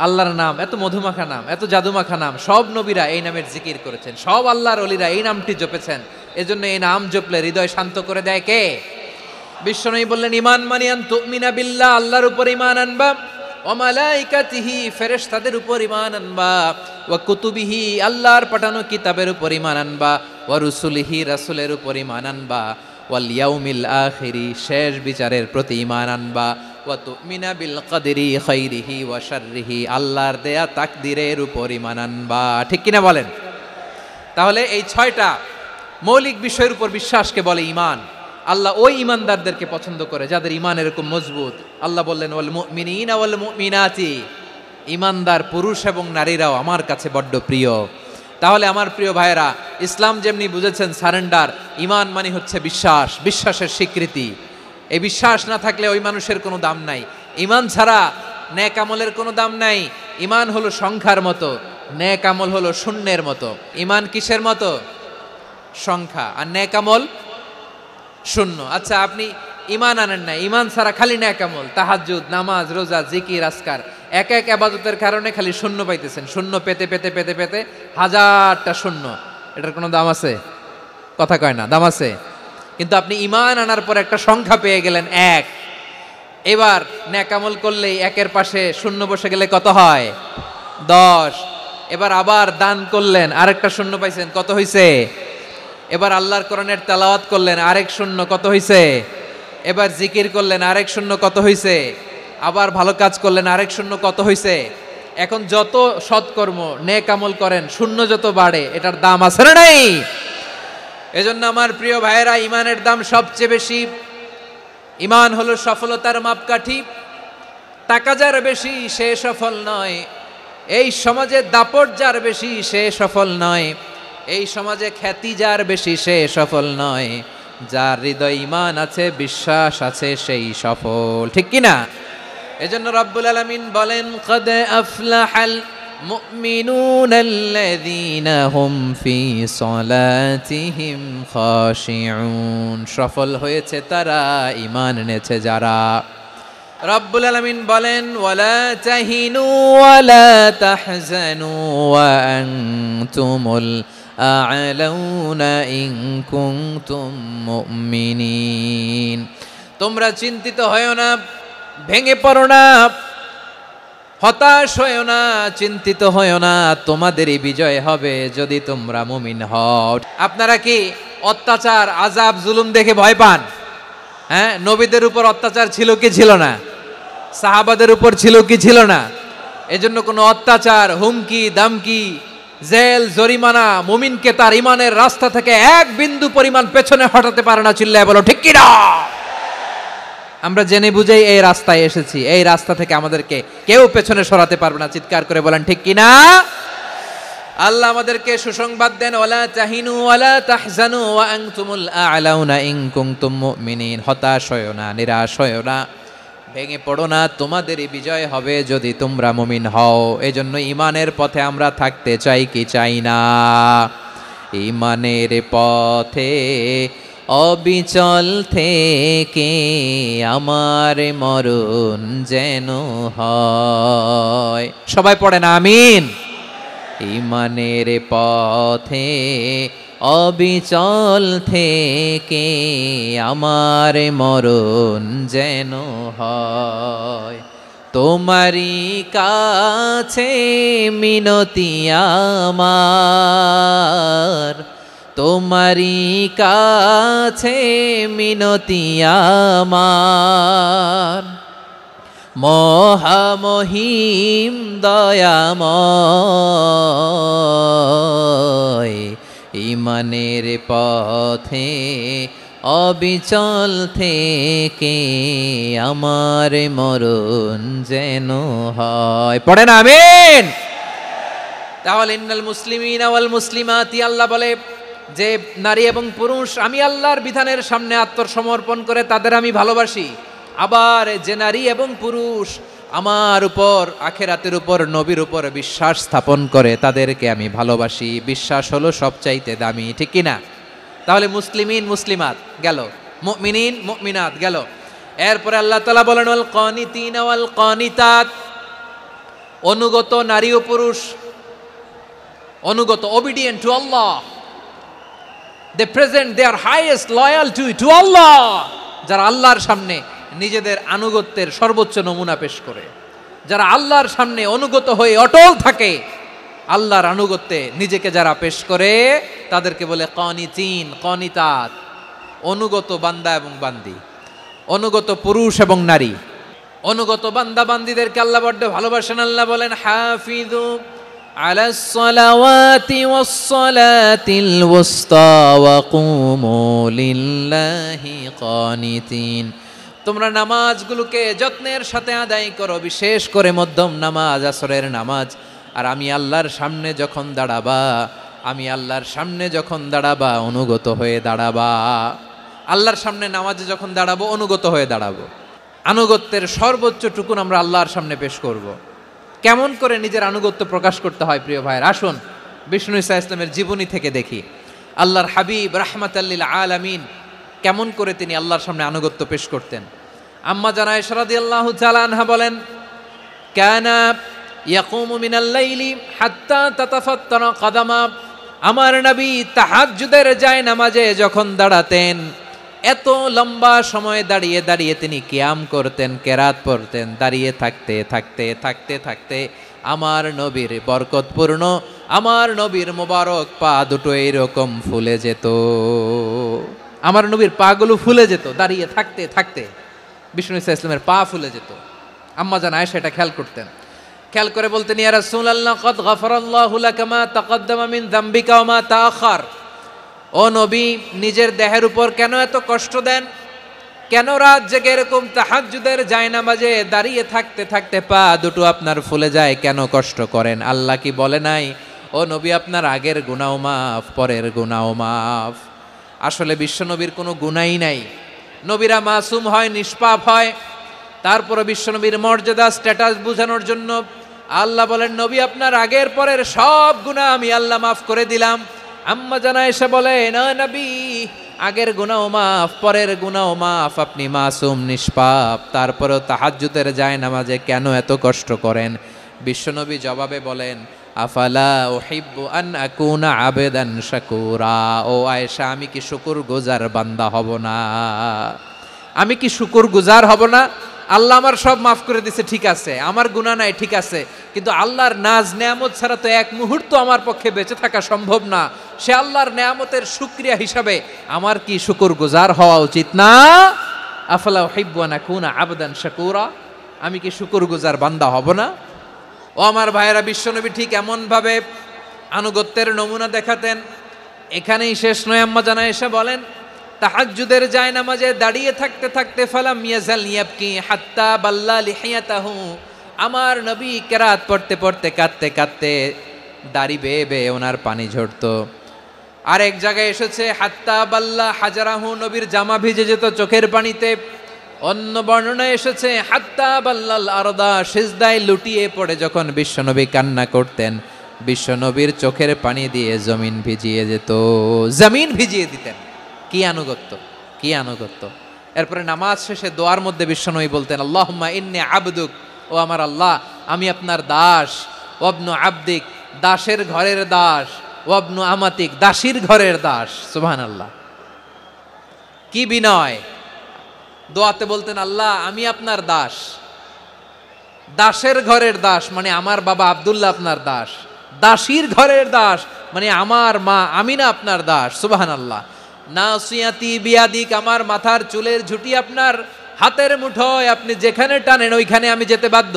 Speaker 1: আল্লাহর নাম এত মধুমাখা নাম, এত জাদুমাখা নাম, সব নবীরা এই নামের জিকির করেছেন, সব আল্লাহর ওলিরা এই নামটি জপেছেন। এজন্য এই নাম জপলে হৃদয় শান্ত করে দেয় কে? বিশ্বনবী বললেন ঈমান মানে আন তুমিনা বিল্লাহ, আল্লাহর উপর ঈমান আনবা, ওয়া মালাইকাতিহি ফেরেশতাদের উপর ঈমান আনবা, ওয়া কুতুবিহি আল্লাহর পাঠানো কিতাবের উপর ঈমান আনবা, ওয়া রুসুলিহি রাসূলের উপর ঈমান আনবা, ওয়াল ইয়াউমিল আখিরি শেষ বিচারের প্রতি ঈমান আনবা, ওয়া তুমিনা বিল কদরি খাইরিহি ওয়া শাররিহি আল্লাহর দেয়া তাকদীরের উপর ঈমান আনবা। ঠিক কিনা বলেন? তাহলে এই 6টা মৌলিক বিষয়ের উপর বিশ্বাসকে বলে ঈমান। আল্লাহ ওই ঈমানদারদেরকে পছন্দ করে যাদের ঈমান এরকম মজবুত। আল্লাহ বললেন ওয়াল মুমিনিনা ওয়াল মুমিনাতি, ঈমানদার পুরুষ এবং নারীরাও আমার কাছে বড্ড প্রিয়। তাহলে আমার প্রিয় ভাইয়েরা, ইসলাম যেমনি বুঝেছেন সারেন্ডার, ঈমান মানে হচ্ছে বিশ্বাস, বিশ্বাসের স্বীকৃতি। এই বিশ্বাস না থাকলে ওই মানুষের কোনো দাম নাই। ঈমান ছাড়া নেক আমলের কোনো দাম নাই। ঈমান হলো সংখ্যার মতো, নেক আমল হলো শূন্যের মতো। ঈমান কিসের মতো? সংখ্যা, আর নেক আমল শূন্য। আচ্ছা, আপনি ঈমান আনেন না, ঈমান ছাড়া খালি নেক আমল, তাহাজ্জুদ, নামাজ, রোজা, জিকির, আজকার, এক এক ইবাদতের কারণে খালি শূন্য পাইতেছেন। শূন্য পেতে পেতে পেতে পেতে হাজারটা শূন্য। এটার কোনো দাম আছে? কথা কয় না, দাম আছে। কিন্তু আপনি ঈমান আনার পর একটা সংখ্যা পেয়ে গেলেন 1। এবার নেক আমল করলেই একের পাশে শূন্য বসে গেলে কত হয়? 10। এবার আবার দান করলেন, আরেকটা শূন্য পাইছেন, কত হইছে? এবার আল্লাহর কোরআনের তেলাওয়াত করলেন, আরেক শূন্য, কত হইছে? এবার জিকির করলেন, আরেক শূন্য, কত হইছে? আবার ভালো কাজ করলেন, আরেক শূন্য কত হইছে? এখন যত সৎকর্ম নেক আমল করেন শূন্য যত বাড়ে এটার দাম আছে না নাই? এজন্য আমার প্রিয় ভাইয়েরা, ইমানের দাম সবচেয়ে বেশি। ইমান হলো সফলতার মাপকাঠি। টাকা যার বেশি সে সফল নয়, এই সমাজে দাপট যার বেশি সে সফল নয়, এই সমাজে খ্যাতি যার বেশি সে সফল নয়, যার হৃদয় ঈমান আছে, বিশ্বাস আছে, সেই সফল। ঠিক কি না? এজন্য রব্বুল আলামিন বলেন, কদ আফলাহাল মুমিনুনাল্লাযীনা হুম ফি সলাতিহিম খাশিউন। সফল হয়েছে তারা, ঈমান এনেছে যারা। রব্বুল আলামিন বলেন, ওয়ালা তাহিনু ওয়ালা তাহজানু ওয়া আনতুমুল আ'লাউনা ইন কুনতুম মুমিনিন। তোমরা চিন্তিত হয়ো না, ভেঙে পড়ো না, হতাশ হয়ো না, চিন্তিত হয়ো না, তোমাদেরই বিজয় হবে যদি তোমরা মুমিন হও। আপনারা কি অত্যাচার, আযাব, জুলুম দেখে ভয় পান? হ্যাঁ, নবীদের উপর অত্যাচার ছিল কি ছিল না? সাহাবাদের উপর ছিল কি ছিল না? এজন্য কোনো অত্যাচার, হুমকি, দামকি, জেল, জরিমানা মুমিনকে তার ইমানের রাস্তা থেকে এক বিন্দু পরিমাণ পেছনে হটাতে পারে না। চিল্লায় বলো ঠিক কি না? আমরা জেনে বুঝেই এই রাস্তায় এসেছি, এই রাস্তা থেকে আমাদেরকে কেউ পেছনে সরাতে পারবে না। চিৎকার করে বলেন ঠিক কি না? আল্লাহ আমাদেরকে সুসংবাদ দেন, ওয়ালা তাহিনু ওয়ালা তাহজানু ওয়া আনতুমুল আ'লাউনা ইন কুনতুম মুমিনিন। হতাশ হয়ো না, নিরাশ হয়ো না, ভেঙে পড়ো না, তোমাদেরই বিজয় হবে যদি তোমরা মুমিন হও। এজন্য ঈমানের পথে আমরা থাকতে চাই কি চাই না? ঈমানের পথে অবিচল থেকে আমার মরণ যেন হয়। সবাই পড়েন আমিন। ঈমানের পথে অবিচল থেকে আমার মরণ যেন হয়। তোমারই কাছে মিনতি আমার, তোমারই কাছে মিনতি আমার, মহামহিম দয়াময়। ঈমানের পথে অবিচল থেকে আমার মরণ যেন হয়। পড়েন আমিন। তাহলে ইন্নাল মুসলিমিনা ওয়াল মুসলিমাতি, আল্লাহ বলে যে নারী এবং পুরুষ আমি আল্লাহর বিধানের সামনে আত্মসমর্পণ করে তাদের আমি ভালোবাসি। আবার যে নারী এবং পুরুষ আমার উপর, আখিরাতের উপর, নবীর উপর বিশ্বাস স্থাপন করে তাদেরকে আমি ভালোবাসি। বিশ্বাস হলো সবচাইতে দামি। ঠিক কি না? তাহলে মুসলিমিন মুসলিমাত গেল, মুমিনিন মুমিনাত গেল। এরপরে আল্লাহ তাআলা বলেন, ওয়াল কানিতিনা ওয়াল কানিতাত, অনুগত নারী ও পুরুষ, অনুগত, obedient to Allah, they present their highest loyalty to Allah, যারা আল্লাহর সামনে নিজেদের আনুগত্যের সর্বোচ্চ নমুনা পেশ করে, যারা আল্লাহর সামনে অনুগত হয়ে অটল থাকে, আল্লাহর আনুগত্যে নিজেকে যারা পেশ করে তাদেরকে বলে কানিতিন, কানিতাত, অনুগত বান্দা এবং বান্দি, অনুগত পুরুষ এবং নারী। অনুগত বান্দা বান্দিদেরকে আল্লাহ বড্ড ভালোবাসেন। আল্লাহ বলেন, হাফিযু আলাস সালাওয়াতি ওয়াস সালাতিল ওয়াসতা ওয়া কুমু লিল্লাহি কানিতিন। তোমরা নামাজগুলোকে যত্নের সাথে আদায় করো, বিশেষ করে মধ্যম নামাজ, আসরের নামাজ। আর আমি আল্লাহর সামনে যখন দাঁড়াবা, আমি আল্লাহর সামনে যখন দাঁড়াবা অনুগত হয়ে দাঁড়াবা। আল্লাহর সামনে নামাজে যখন দাঁড়াবো অনুগত হয়ে দাঁড়াবো। আনুগত্যের সর্বোচ্চ টুকুন আমরা আল্লাহর সামনে পেশ করব। কেমন করে নিজের আনুগত্য প্রকাশ করতে হয় প্রিয় ভাইয়ের, আসুন বিষ্ণু ঈসা ইসলামের জীবনী থেকে দেখি। আল্লাহর হাবিব রাহমাতাল লিল আলামিন কেমন করে তিনি আল্লাহর সামনে আনুগত্য পেশ করতেন। আম্মা জানা আয়েশা রাদিয়াল্লাহু তাআলা আনহা বলেন, কানা ইয়াকুমু মিনাল লাইলি হাত্তা তাতাফাত্তারা কদামা। আমার নবী তাহাজ্জুদের জায়নামাজে যখন দাঁড়াতেন, এত লম্বা সময় দাঁড়িয়ে দাঁড়িয়ে তিনি কিয়াম করতেন, কেরাত পড়তেন। দাঁড়িয়ে থাকতে থাকতে থাকতে থাকতে আমার নবীর বরকতপূর্ণ, আমার নবীর মোবারক পা দুটো এইরকম ফুলে যেত। আমার নবীর পাগুলো ফুলে যেত দাঁড়িয়ে থাকতে থাকতে। বিষ্ণু ঈসা ইসলামের পা ফুলে যেত। আম্মা জান আয়েশা এটা খেয়াল করতেন। খেয়াল করে বলতেন, ইয়া রাসূলুল্লাহ ক্বাদ গাফারাল্লাহু লাকা মা তাকাদ্দামা মিন যামবিকা ওয়া মা তাআখার। ও নবী, নিজের দেহের উপর কেন এত কষ্ট দেন? কেন রাত জেগে এরকম তাহাজ্জুদের জায়নামাজে দাঁড়িয়ে থাকতে থাকতে পা দুটো আপনার ফুলে যায়, কেন কষ্ট করেন? আল্লাহ কি বলে নাই, ও নবী আপনার আগের গুনাহ মাফ, পরের গুনাহ মাফ? আসলে বিশ্বনবীর কোনো গুনাহই নাই। নবীরা মাসুম হয়, নিষ্পাপ হয়। তারপরে বিশ্বনবীর মর্যাদা, স্ট্যাটাস বোঝানোর জন্য আল্লাহ বলেন, নবী আপনার আগের পরের সব গুনাহ আমি আল্লাহ মাফ করে দিলাম। আম্মা জান আয়েশা বলে, না নবী, আগের গুনাহ মাফ, পরের গুনাহ মাফ, আপনি মাসুম, নিষ্পাপ, তারপরেও তাহাজ্জুদের জায়নামাজে কেন এত কষ্ট করেন? বিশ্বনবী জবাবে বলেন, আফালা উহিব্বু আন আকুনা আবেদান শাকুরা। ও আয়েশা, আমি কি শুকরগুজার বান্দা হব না? আমি কি শুকরগুজার হব না? আল্লাহ আমার সব মাফ করে দিছে, ঠিক আছে, আমার গুনাহ নাই, ঠিক আছে, কিন্তু আল্লাহর নাজ নেয়ামত ছাড়া তো এক মুহূর্ত আমার পক্ষে বেঁচে থাকা সম্ভব না। সে আল্লাহর নেয়ামতের শুকরিয়া হিসাবে আমার কি শুকরগুজার হওয়া উচিত না? আফালা উহিব্বু আন আকুনা আবদান শাকুরা। আমি কি শুকরগুজার বান্দা হব না? ও আমার ভাইয়েরা, বিশ্বনবী ঠিক এমনভাবে আনুগত্যের নমুনা দেখাতেন। এখানেই শেষ নয়, আম্মা জান আয়েশা বলেন, তাহাজ্জুদের জায়নামাজে দাঁড়িয়ে থাকতে থাকতে ফালাম ইয়াজাল ইয়াবকি হাত্তা বাল্লা লিহিয়াতাহু। আমার নবী কেরাত পড়তে পড়তে কাঁদতে কাঁদতে দাড়ি বেয়ে বেয়ে ওনার পানি ঝরতো। আর এক জায়গায় এসেছে হাত্তা বাল্লা হাজারাহু, নবীর জামা ভিজে যেত চোখের পানিতে। অন্য বর্ণনায় এসেছে হাত্তা বাল্লাল আরদা, সিজদায় লুটিয়ে পড়ে যখন বিশ্বনবী কান্না করতেন, বিশ্বনবীর চোখের পানি দিয়ে জমিন ভিজিয়ে যেত, জমিন ভিজিয়ে দিতেন। কি আনুগত্য, কি আনুগত্য! এরপরে নামাজ শেষে দোয়ার মধ্যে বিশ্বনবী বলতেন, আল্লাহুম্মা ইন্নী আবদুক, ও আমার আল্লাহ, আমি আপনার দাস। ওয়াবনু আবদিক, দাসের ঘরের দাস। ওয়াবনু আমাতিক, দাসীর ঘরের দাস। সুবহানাল্লাহ, কি বিনয়! দোয়াতে বলতেন, আল্লাহ আমি আপনার দাস। দাসের ঘরের দাস মানে আমার বাবা আব্দুল্লাহ আপনার দাস। দাসীর ঘরের দাস মানে আমার মা আমিনা আপনার দাস। সুবহানাল্লাহ। নাসিয়াতি বিয়াদিক, আমার মাথার চুলের ঝুঁটি আপনার হাতের মুঠোয়, আপনি যেখানে টানেন ওইখানে আমি যেতে বাধ্য।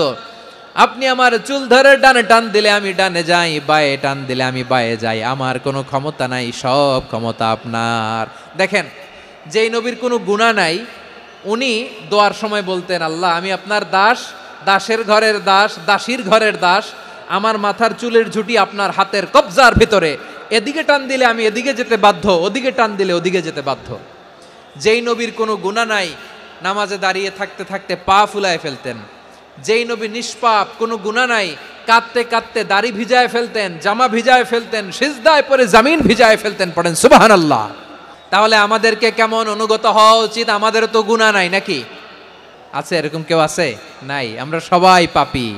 Speaker 1: আপনি আমার চুল ধরে ডানে টান দিলে আমি ডানে যাই, বায়ে টান দিলে আমি বায়ে যাই, আমার কোনো ক্ষমতা নাই, সব ক্ষমতা আপনার। দেখেন, যেই নবীর কোনো গুনাহ নাই, উনি দোয়ার সময় বলতেন, আল্লাহ আমি আপনার দাস, দাসের ঘরের দাস, দাসীর ঘরের দাস, আমার মাথার চুলের ঝুঁটি আপনার হাতের কবজার ভিতরে, এদিকে টান দিলে আমি এদিকে যেতে বাধ্য, ওদিকে টান দিলে ওদিকে যেতে বাধ্য। যেই নবীর কোনো গুনাহ নাই, নামাজে দাঁড়িয়ে থাকতে থাকতে পা ফুলায় ফেলতেন। যেই নবী নিষ্পাপ, কোনো গুনাহ নাই, কাঁদতে কাঁদতে দাড়ি ভিজায় ফেলতেন, জামা ভিজায় ফেলতেন, সিজদায় পরে জমিন ভিজায় ফেলতেন। পড়েন সুবহানাল্লাহ। তাহলে আমাদেরকে কেমন অনুগত হওয়া উচিত? আমাদেরও তো গুনাহ নাই নাকি? আছে এরকম কেউ? আছে? নাই। আমরা সবাই পাপী,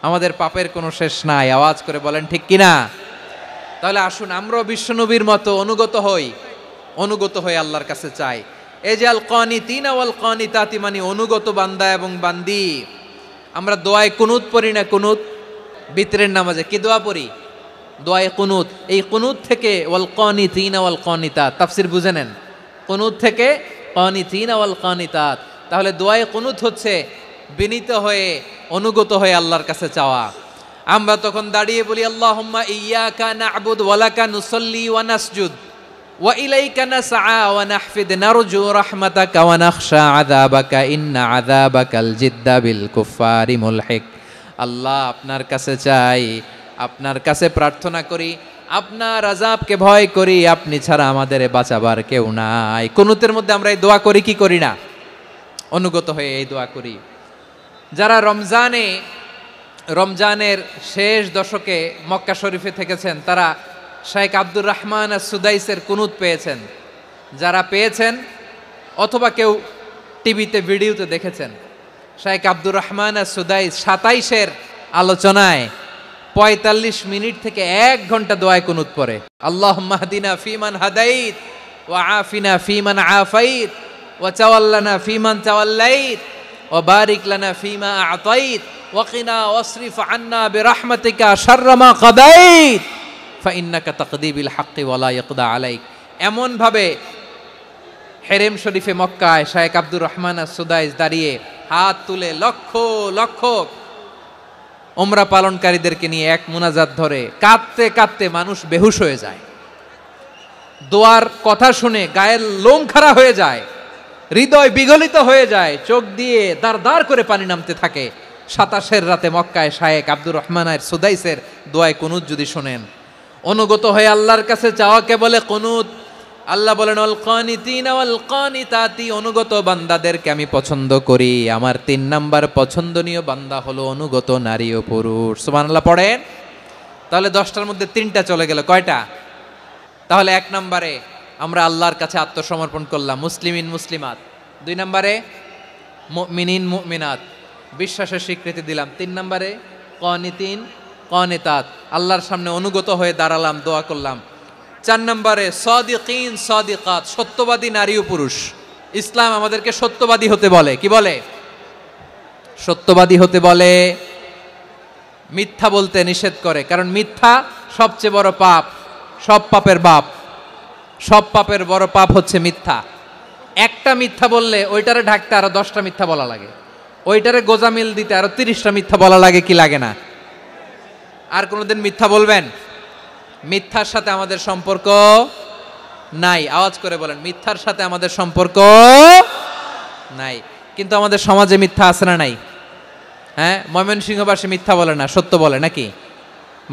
Speaker 1: আমাদের পাপের কোনো শেষ নাই। আওয়াজ করে বলেন ঠিক কিনা? তাহলে আসুন আমরাও বিশ্বনবীর মতো অনুগত হই, অনুগত হয়ে আল্লাহর কাছে চাই। এই যে আল কানিতিনা ওয়াল কানিতাতি, মানে অনুগত বান্দা এবং বান্দি। আমরা দোয়ায় কুনুত পড়ি না? কুনুত বিতরের নামাজে কি দোয়া পড়ি? দোয়ায়ে কুনুত। এই কুনুত থেকে ওয়াল কানিতিনা ওয়াল কানিতাত, তাফসীর বুঝে নেন। কুনুত থেকে কানিতিনা ওয়াল কানিতাত। তাহলে দোয়ায়ে কুনুত হচ্ছে বিনীত হয়ে, অনুগত হয়ে আল্লাহর কাছে চাওয়া। আমরা তখন দাঁড়িয়ে বলি, আল্লাহুম্মা ইয়্যাকা না'বুদু ওয়া লাকা নুসাল্লি ওয়া নাসজুদ ওয়া ইলাইকা নাসআ ওয়া নাহফিদ নারজু রাহমাতাকা ওয়া নাখশা আযাবাকা ইন্না আযাবাকাল জিদ্দা বিল কুফফারি মুলহিক। আল্লাহ আপনার কাছে চাই, আপনার কাছে প্রার্থনা করি, আপনার আযাবকে ভয় করি, আপনি ছাড়া আমাদের বাঁচাবার কেউ নাই। কুনুতের মধ্যে আমরা এই দোয়া করি কি করি না? অনুগত হয়ে এই দোয়া করি। যারা রমজানের শেষ দশকে মক্কা শরীফে থেকেছেন, তারা শাইখ আব্দুর রহমান আস-সুদাইসের কুনুত পেয়েছেন। যারা পেয়েছেন অথবা কেউ টিভিতে ভিডিওতে দেখেছেন, শাইখ আব্দুর রহমান আস-সুদাইস 27-এর আলোচনায় 45 মিনিট থেকে 1 ঘন্টা দোয়ায় কুনুত পড়ে। আল্লাহুম্মা হদিনা ফিমান হাদাইত ওয়া আফিনা ফিমান আফাইত ওয়া তাওয়াল্লানা ফিমান তাওয়াল্লাইত ওয়া বারিক লানা ফিমা আ'তাইত ওয়া কিনা ওয়াসরিফ আন্না বিরহমাতিকা শাররা মা কাদাইত ফাইন্নাকা তাকদি বিল হাক্কি ওয়া লা ইয়াকদা আলাইক। এমন ভাবে হেরেম শরীফে মক্কায় শাইখ আব্দুর রহমান আস-সুদাইস দাঁড়িয়ে হাত তুলে লক্ষ লক্ষ উমরা পালনকারীদেরকে নিয়ে এক মুনাজাত ধরে কাঁদতে কাঁদতে মানুষ বেহুশ হয়ে যায়। দোয়ার কথা শুনে গায়ের লোম খাড়া হয়ে যায়, হৃদয় বিগলিত হয়ে যায়, চোখ দিয়ে দাঁড় দাঁড় করে পানি নামতে থাকে। 27 রাতে মক্কায় শায়েখ আব্দুর রহমান সুদাইসের দোয়ায় কুনুত যদি শোনেন, অনুগত হয়ে আল্লাহর কাছে চাওয়াকে বলে কুনুত। আল্লাহ বলেন আল কানিতিনা ওয়াল কানিতাতি, অনুগত বান্দাদেরকে আমি পছন্দ করি। আমার 3 নাম্বার পছন্দনীয় বান্দা হলো অনুগত নারী ও পুরুষ। সুবহানাল্লাহ পড়েন। তাহলে 10টার মধ্যে 3টা চলে গেল, কয়টা? তাহলে 1 নম্বরে আমরা আল্লাহর কাছে আত্মসমর্পণ করলাম, মুসলিমিন মুসলিমাত। 2 নম্বরে মুমিনিন মুমিনাত, বিশ্বাসের স্বীকৃতি দিলাম। 3 নম্বরে কানিতিন কানিতাত, আল্লাহর সামনে অনুগত হয়ে দাঁড়ালাম, দোয়া করলাম। 4 নম্বরে সাদিকিন সাদিকাত, সত্যবাদী নারী ও পুরুষ। ইসলাম আমাদেরকে সত্যবাদী হতে বলে। কি বলে? সত্যবাদী হতে বলে, মিথ্যা বলতে নিষেধ করে। কারণ মিথ্যা সবচেয়ে বড় পাপ, সব পাপের বাপ। সব পাপের বড় পাপ হচ্ছে মিথ্যা। একটা মিথ্যা বললে ওইটারে ঢাকতে আরো 10টা মিথ্যা বলা লাগে, ওইটারে গোজামিল দিতে আরো 30টা মিথ্যা বলা লাগে, কি লাগে না? আর কোনোদিন মিথ্যা বলবেন? মিথ্যার সাথে আমাদের সম্পর্ক নাই। আওয়াজ করে বলেন, মিথ্যার সাথে আমাদের সম্পর্ক নাই। কিন্তু আমাদের সমাজে মিথ্যা আছে না নাই? হ্যাঁ, ময়মনসিংহবাসী মিথ্যা বলে না, সত্য বলে নাকি?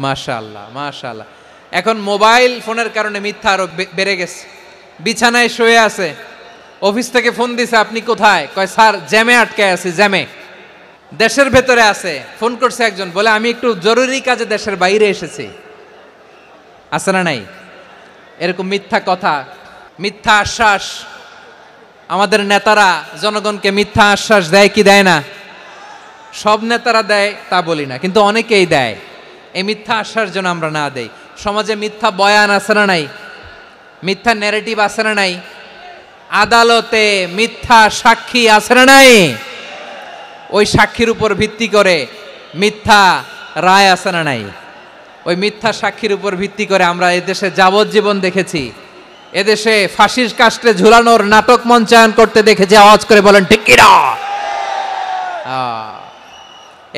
Speaker 1: মাশাআল্লাহ মাশাআল্লাহ। এখন মোবাইল ফোনের কারণে মিথ্যা আরো বেড়ে গেছে। বিছানায় শুয়ে আছে, অফিস থেকে ফোন দিছে, আপনি কোথায়? কয় স্যার জ্যামে আটকে আছি, জ্যামে। দেশের ভেতরে আছে, ফোন করছে একজন, বলে আমি একটু জরুরি কাজে দেশের বাইরে এসেছি। আছে না নাই? এরকম মিথ্যা কথা, মিথ্যা আশ্বাস। আমাদের নেতারা জনগণকে মিথ্যা আশ্বাস দেয় কি দেয় না? সব নেতারা দেয় তা বলি না, কিন্তু অনেকেই দেয়। এই মিথ্যা আশ্বাস যেন আমরা না দেই। সমাজে মিথ্যা বয়ান আছে না নাই? মিথ্যা ন্যারেটিভ আছে না নাই? আদালতে মিথ্যা সাক্ষী আছে না নাই? ওই সাক্ষীর উপর ভিত্তি করে মিথ্যা রায় আছে না নাই? ওই মিথ্যা সাক্ষীর উপর ভিত্তি করে আমরা এদেশে যাবজ্জীবন দেখেছি, এদেশে ফাঁসির কাস্টে ঝুলানোর নাটক মঞ্চায়ন করতে দেখেছি। আওয়াজ করে বলেন ঠিক কিনা?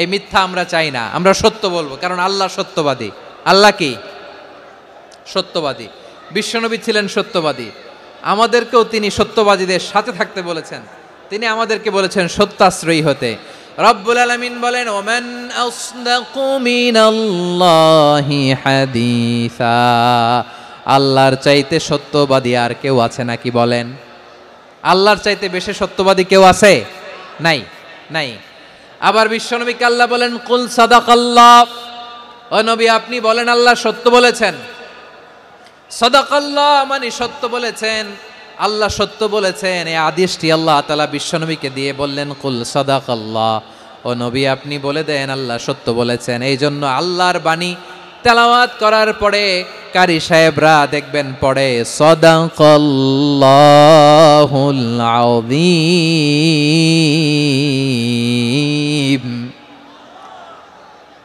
Speaker 1: এই মিথ্যা আমরা চাই না, আমরা সত্য বলবো, কারণ আল্লাহ সত্যবাদী। আল্লাহ কি? সত্যবাদী। বিশ্বনবী ছিলেন সত্যবাদী, আমাদেরকেও তিনি সত্যবাদীদের সাথে থাকতে বলেছেন। তিনি আমাদেরকে বলেছেন সত্যাশ্রয়ী হতে। রব্বুল আলামিন বলেন ওমান আসদাকু মিনাল্লাহি হাদিসা, আল্লাহর চাইতে সত্যবাদী আর কেউ আছে নাকি বলেন? আল্লাহর চাইতে বেশি সত্যবাদী কেউ আছে? নাই, নাই। আবার বিশ্বনবীকে আল্লাহ বলেন কুল সাদাকাল্লাহ, ও নবী আপনি বলেন আল্লাহ সত্য বলেছেন। সাদাকাল্লাহ মানে সত্য বলেছেন, আল্লাহ সত্য বলেছেন। এই আদেশটি আল্লাহ তাআলা বিশ্বনবীকে দিয়ে বললেন কুল সাদাকাল্লাহ, ও নবী আপনি বলে দেন আল্লাহ সত্য বলেছেন। এই জন্য আল্লাহর বাণী তেলাওয়াত করার পরে কারি সাহেবরা দেখবেন পড়ে সাদাকাল্লাহুল আযীম।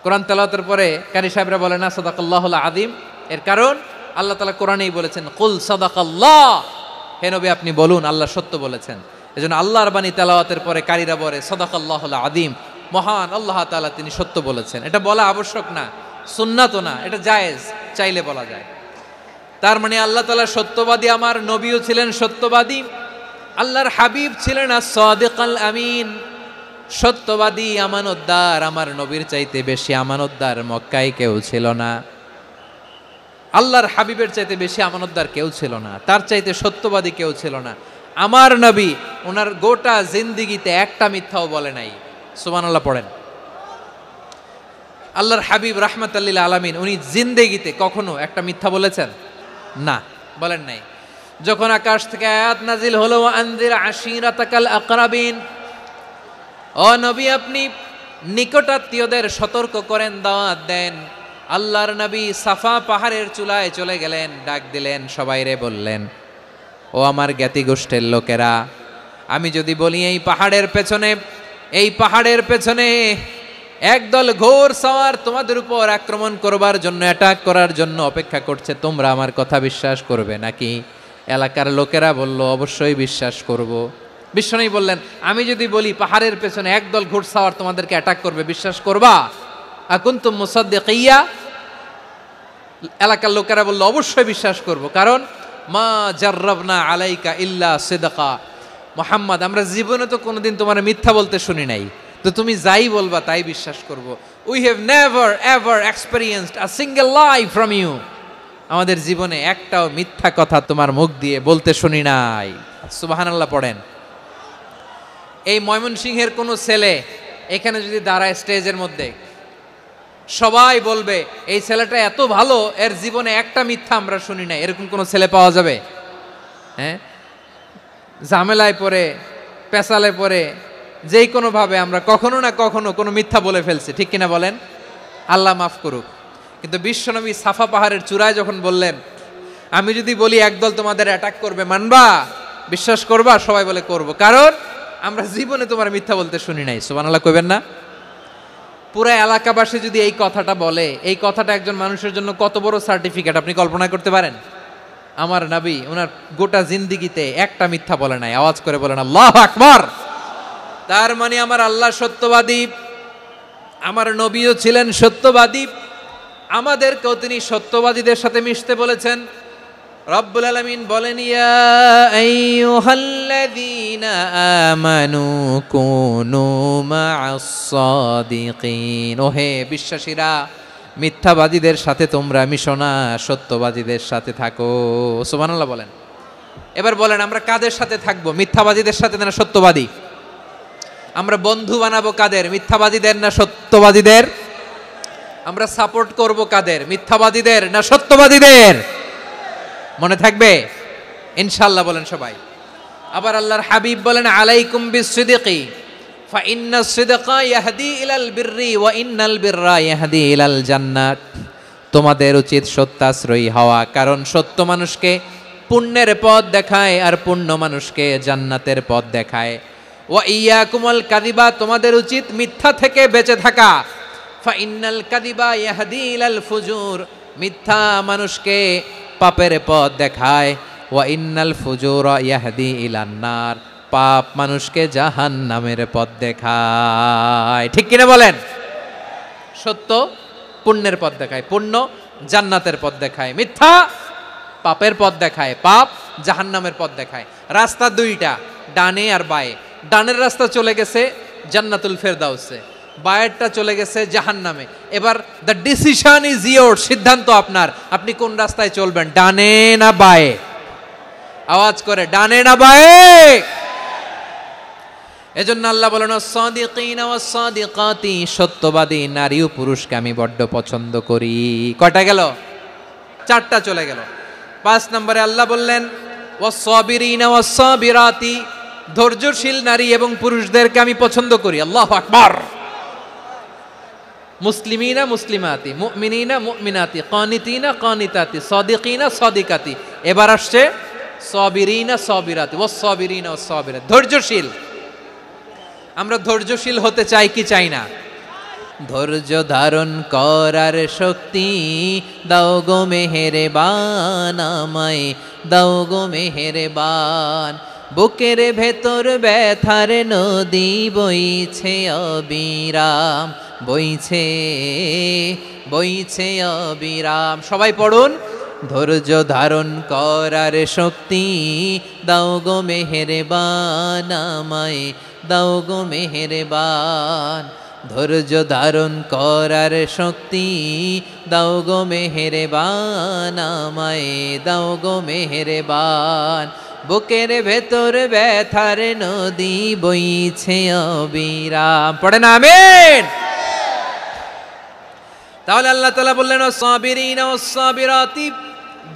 Speaker 1: কোরআন তেলাওয়াতের পরে কারি সাহেবরা বলে না সাদাকাল্লাহুল আযীম, এর কারণ আল্লাহ তাআলা কোরআনেই বলেছেন কুল সাদাকাল্লাহ, হে নবী আপনি বলুন আল্লাহ সত্য বলেছেন। এজন্য আল্লাহর বাণী তেলাওয়াতের পরে কারীরা বলে সাদাকাল্লাহুল আযীম, মহান আল্লাহ তাআলা তিনি সত্য বলেছেন। এটা বলা আবশ্যক না, সুন্নাতও না, এটা জায়েজ, চাইলে বলা যায়। তার মানে আল্লাহ তাআলা সত্যবাদী, আমার নবীও ছিলেন সত্যবাদী, আল্লাহর হাবিব ছিলেন as-সাদিকাল আমিন, সত্যবাদী আমানতদার। আমার নবীর চাইতে বেশি আমানতদার মক্কায় কেউ ছিল না, আল্লাহর হাবিবের চাইতে বেশি আমানতদার কেউ ছিল না, তার চাইতে সত্যবাদী কেউ ছিল না। আমার নবী ওনার গোটা জিন্দিগিতে একটা মিথ্যাও বলে নাই। সুবহানাল্লাহ পড়েন। আল্লাহর হাবিব রাহমাতাল লিল আলামিন উনি জিন্দেগিতে কখনো একটা মিথ্যা বলেছেন? না, বলেন নাই। যখন আকাশ থেকে আয়াত নাজিল হলো আনজির আশিরাতাকাল আকরাবিন, ও নবী আপনি নিকটাত্মীয়দের সতর্ক করেন, দাওয়াত দেন। আল্লাহর নবী সাফা পাহাড়ের চূড়ায় চলে গেলেন, ডাক দিলেন, সবাইরে বললেন ও আমার জ্ঞাতি গোষ্ঠীর লোকেরা, আমি যদি বলি এই পাহাড়ের পেছনে একদল ঘোর সওয়ার তোমাদের উপর আক্রমণ করবার জন্য, অ্যাটাক করার জন্য অপেক্ষা করছে, তোমরা আমার কথা বিশ্বাস করবে নাকি? এলাকার লোকেরা বলল অবশ্যই বিশ্বাস করব। বিশ্বনবী বললেন, আমি যদি বলি পাহাড়ের পেছনে একদল ঘোড়সাওয়ার তোমাদেরকে অ্যাটাক করবে, বিশ্বাস করবা? আকুনতুম মুসাদ্দিকিয়া? এলাকার লোকেরা বলল, অবশ্যই বিশ্বাস করব, কারণ মা জাররাবনা আলাইকা ইল্লা সিদকা। মুহাম্মদ, আমরা জীবনে তো কোনোদিন তোমার মিথ্যা বলতে শুনি নাই, তো তুমি যাই বলবা তাই বিশ্বাস করব। We have never ever experienced a single lie from you. আমাদের জীবনে একটাও মিথ্যা কথা তোমার মুখ দিয়ে বলতে শুনি নাই। সুবহানাল্লাহ পড়েন। এই ময়মনসিংহের কোনো ছেলে এখানে যদি দাঁড়ায় স্টেজের মধ্যে, সবাই বলবে এই ছেলেটা এত ভালো, এর জীবনে একটা মিথ্যা আমরা শুনি নাই। এরকম কোনো ছেলে পাওয়া যাবে? হ্যাঁ, ঝামেলায় পড়ে, পেশালে পড়ে, যেই কোনোভাবে আমরা কখনো না কখনো কোনো মিথ্যা বলে ফেলছি, ঠিক কিনা বলেন? আল্লাহ মাফ করুক। কিন্তু বিশ্বনবী সাফা পাহাড়ের চূড়ায় যখন বললেন, আমি যদি বলি একদল তোমাদের অ্যাটাক করবে, মানবা? বিশ্বাস করবা? সবাই বলে করব, কারণ আমরা জীবনে তোমার মিথ্যা বলতে শুনি নাই। সুবহানাল্লাহ কইবেন না? পুরা এলাকাবাসী যদি এই কথাটা বলে, এই কথাটা একজন মানুষের জন্য কত বড় সার্টিফিকেট আপনি কল্পনা করতে পারেন? আমার নবী ওনার গোটা জিন্দিগিতে একটা মিথ্যা বলে নাই। আওয়াজ করে বলেন আল্লাহু আকবার। তার মানে আমার আল্লাহ সত্যবাদী, আমার নবীও ছিলেন সত্যবাদী, আমাদেরকেও তিনি সত্যবাদীদের সাথে মিশতে বলেছেন। রব্বুল আলামিন বলেন, ইয়া আইয়ুহাল্লাযীনা আমানু কুনু মা'আস সাদিকিন। ওহে বিশ্বাসীরা, মিথ্যাবাদীদের সাথে তোমরা মিশো না, সত্যবাদীদের সাথে থাকো। সুবহানাল্লাহ বলেন। এবার বলেন, আমরা কাদের সাথে থাকবো? মিথ্যাবাদীদের সাথে না সত্যবাদী? আমরা বন্ধু বানাবো কাদের? মিথ্যাবাদীদের না সত্যবাদীদের? আমরা সাপোর্ট করব কাদের? মিথ্যাবাদীদের না সত্যবাদীদের? মনে থাকবে ইনশাআল্লাহ, বলেন সবাই। আবার আল্লাহর হাবিব বলেন, আলাইকুম বিসসিদকি ফা ইন্নাস সিদকা ইয়াহদি ইলাল বিররি ওয়া ইন্নাল বিররা ইয়াহদি ইলাল জান্নাত। তোমাদের উচিত সত্যাশ্রয়ী হওয়া, কারণ সত্য মানুষকে পুণ্যের পথ দেখায় আর পুণ্য মানুষকে জান্নাতের পথ দেখায়। ওয়া ইয়াকুমুল কাযিবা, তোমাদের উচিত মিথ্যা থেকে বেঁচে থাকা। ফা ইন্নাল কাযিবা ইয়াহদি ইলাল ফুজুর, মিথ্যা মানুষকে পাপের পথ দেখায়। ওয়া ইন্নাল ফুজুরা ইয়াহদি ইলান নার, পাপ মানুষকে জাহান্নামের পথ দেখায়। ঠিক কিনা বলেন? সত্য পুণ্যের পথ দেখায়, পুণ্য জান্নাতের পথ দেখায়, মিথ্যা পাপের পথ দেখায়, পাপ জাহান্নামের পথ দেখায়। রাস্তা দুইটা, ডানে আর বায়ে। ডানের রাস্তা চলে গেছে জান্নাতুল ফেরদাউসে, বায়েরটা চলে গেছে জাহান্নামে। এবার দ্য ডিসিশন ইজ ইয়োর, সিদ্ধান্ত আপনার, আপনি কোন রাস্তায় চলবেন, ডানে না বায়ে? আওয়াজ করে, ডানে না বায়ে? এজন্য আল্লাহ বলেন, সাদিকিনা ওয়াস সাদিকাতি, সত্যবাদী নারী ও পুরুষকে আমি বড্ড পছন্দ করি। কয়টা গেল? চারটা চলে গেল। 5 নম্বরে আল্লাহ বললেন, ওয়াস সাবিরিনা ওয়াস সাবিরাতি, ধৈর্যশীল নারী এবং পুরুষদেরকে আমি পছন্দ করি। আল্লাহু আকবার। মুসলিমিনা মুসলিমাতি, মুমিনিনা মুমিনাতি, কানিতিনা কানিতাতি, সাদিকিনা সাদিকাতি। এবার আসছে সাবিরিনা সাবিরাতি, ওয়াস সাবিরিনা ওয়াস সাবিরাত, ধৈর্যশীল। আমরা ধৈর্যশীল হতে চাই কি চাই না? ধৈর্য ধারণ করার শক্তি দাও গো মেহেরবান, আমায় দাও গো মেহেরবান। বুকের ভেতর ব্যথার নদী বইছে অবিরাম, বইছে বইছে অবিরাম। সবাই পড়ুন, ধৈর্য ধারণ করার শক্তি দাও গো মেহেরবান, আমায় দাও গো মেহেরবান। ধৈর্য ধারণ করার শক্তি দাও গো মেহেরবান, আমায় দাও গো মেহেরবান। বুকের ভেতর ব্যথার নদী বইছে অবিরাম। পড়েন আমিন। তাহলে আল্লাহ তাআলা বললেন, সাবিরিনা ওয়াস সাবিরাতি,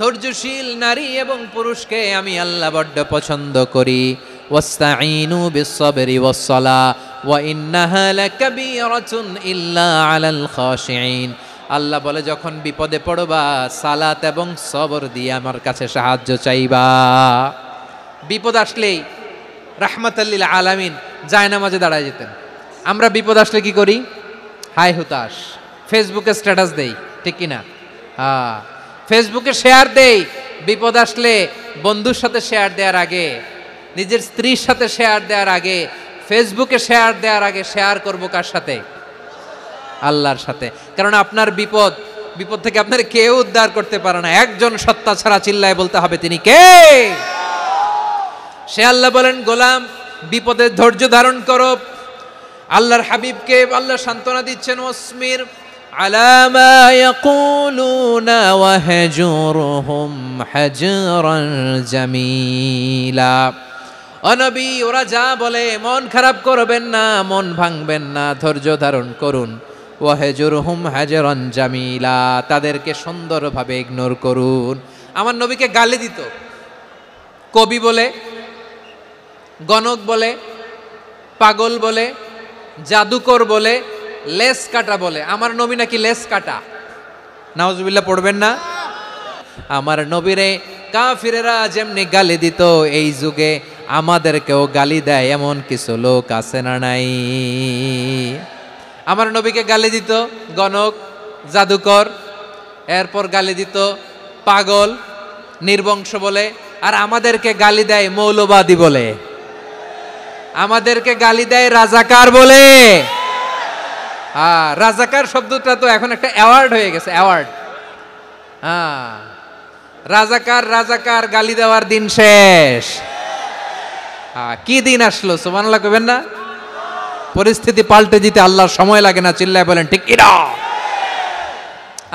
Speaker 1: ধৈর্যশীল নারী এবং পুরুষকে আমি আল্লাহ বড্ড পছন্দ করি। ওয়াস্তাঈনু বিস-সাবরি ওয়াস-সালাহ ওয়া ইন্নাহা লাকাবীরাতুন ইল্লা আলাল খাশিঈন। আল্লাহ বলে, যখন বিপদে পড়বা সালাত এবং সবর দিয়ে আমার কাছে সাহায্য চাইবা। বিপদ আসলেই রাহমাতাল লিল আলামিন জায়নামাজে দাঁড়ায় যেতেন। আমরা বিপদ আসলে কি করি? হায় হুতাশ, ফেসবুকে স্ট্যাটাস দেই, ঠিক কিনা? হ্যাঁ, ফেসবুকে শেয়ার দেই। বিপদ আসলে বন্ধুর সাথে শেয়ার দেওয়ার আগে নিজের স্ত্রীর সাথে শেয়ার দেওয়ার আগে, ফেসবুকে শেয়ার দেওয়ার আগে শেয়ার করব কার সাথে? আল্লাহর সাথে। কারণ আপনার বিপদ থেকে আপনার কেউ উদ্ধার করতে পারে না, একজন সত্তা ছাড়া চিল্লায় বলতে হবে তিনি কে? সে আল্লাহ বলেন, গোলাম বিপদের ধৈর্য ধারণ করো। আল্লাহর হাবিবকে আল্লাহ সান্ত্বনা দিচ্ছেন, ওয়াসমির আলা মা ইয়াকুলুনা ওয়াহজুরহুম হাজরান জামিলা। ও নবী, ওরা যা বলে মন খারাপ করবেন না, মন ভাঙবেন না, ধৈর্য ধারণ করুন। ওয়াহজুরহুম হাজরান জামিলা, তাদেরকে সুন্দরভাবে ইগনোর করুন। আমার নবীকে গালি দিত কবি বলে, গণক বলে, পাগল বলে, জাদুকর বলে, লেস কাটা বলে। আমার নবী নাকি লেস কাটা? নাউজুবিল্লাহ পড়বেন না? আমার নবীরে কাফিরেরা যেমনি গালি দিত, এই যুগে আমাদেরকেও গালি দেয় এমন কিছু লোক আছে না নাই? আমার নবীকে গালি দিত গণক, জাদুকর, এরপর গালি দিত পাগল, নির্বংশ বলে, আর আমাদেরকে গালি দেয় মৌলবাদী বলে, আমাদেরকে গালি দেয় রাজাকার বলে। রাজাকার শব্দটা তো এখন একটা অ্যাওয়ার্ড হয়ে গেছে, অ্যাওয়ার্ড। রাজাকার গালি দেওয়ার দিন শেষ। কি দিন আসলো, সুবহানাল্লাহ কইবেন না? পরিস্থিতি পাল্টে দিতে আল্লাহর সময় লাগে না, চিল্লায় বলেন ঠিক কি না?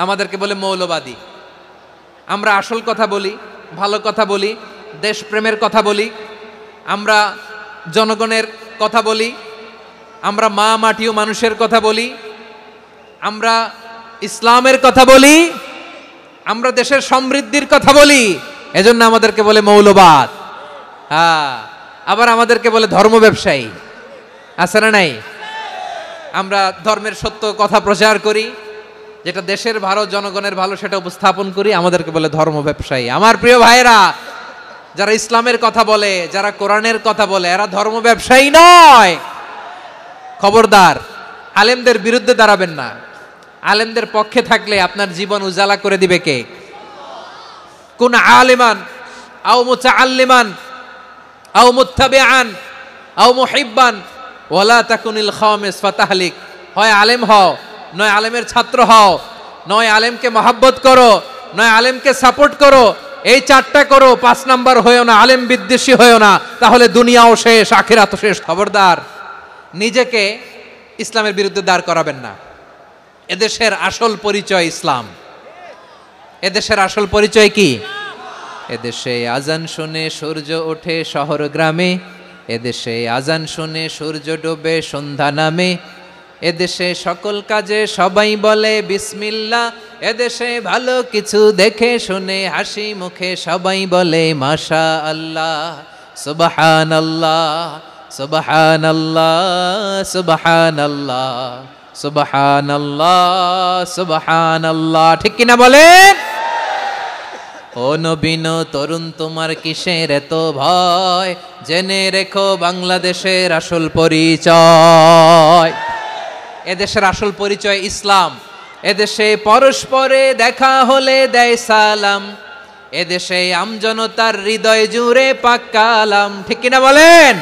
Speaker 1: আমাদেরকে বলে মৌলবাদী। আমরা আসল কথা বলি, ভালো কথা বলি, দেশপ্রেমের কথা বলি, আমরা জনগণের কথা বলি, আমরা মা মাটি ও মানুষের কথা বলি, আমরা ইসলামের কথা বলি, আমরা দেশের সমৃদ্ধির কথা বলি, এজন্য আমাদেরকে বলে মৌলবাদ। আবার আমাদেরকে বলে ধর্ম ব্যবসায়ী, আছে না নাই? আমরা ধর্মের সত্য কথা প্রচার করি, যেটা দেশের ভালো, জনগণের ভালো, সেটা উপস্থাপন করি, আমাদেরকে বলে ধর্ম ব্যবসায়ী। আমার প্রিয় ভাইরা, যারা ইসলামের কথা বলে, যারা কোরআনের কথা বলে, এরা ধর্ম ব্যবসায়ী নয়। খবরদার, আলেমদের বিরুদ্ধে দাঁড়াবেন না। আলেমদের পক্ষে থাকলে আপনার জীবন উজালা করে দিবে কে? কুন আলিমান আও মুতাআল্লিমান আও মুত্তাবিআন আও মুহিব্বান ওয়ালা তাকুনিল খামিস ফাতাহলিক। হয় আলেম হও, নয় আলেমের ছাত্র হও, নয় আলেমকে মহব্বত করো, নয় আলেমকে সাপোর্ট করো। এই চারটা করো, 5 নাম্বার হয়েও না, আলেম বিদ্বেষী হয়েও না, তাহলে দুনিয়াও শেষ, আখিরাতও শেষ। খবরদার, নিজেকে ইসলামের বিরুদ্ধে দাঁড় করাবেন না। এদেশের আসল পরিচয় ইসলাম। এদেশের আসল পরিচয় কি? এদেশে আজান শুনে সূর্য ওঠে শহর গ্রামে, এদেশে আজান শুনে সূর্য ডোবে সন্ধ্যা নামে, এদেশে সকল কাজে সবাই বলে বিসমিল্লাহ, এদেশে ভালো কিছু দেখে শুনে হাসি মুখে সবাই বলে মাশা আল্লাহ, সুবহানাল্লাহ সুবহানাল্লাহ সুবহানাল্লাহ সুবহানাল্লাহ সুবহানাল্লাহ। ঠিক কিনা বলেন? ও নবীন তরুণ, তোমার কিসের এত ভয়? জেনে রেখো বাংলাদেশের আসল পরিচয়। এদেশের আসল পরিচয় ইসলাম। এদেশে পরস্পরে দেখা হলে দেয় সালাম, এদেশে আমজনতার হৃদয় জুড়ে পাক কালাম। ঠিক কিনা বলেন?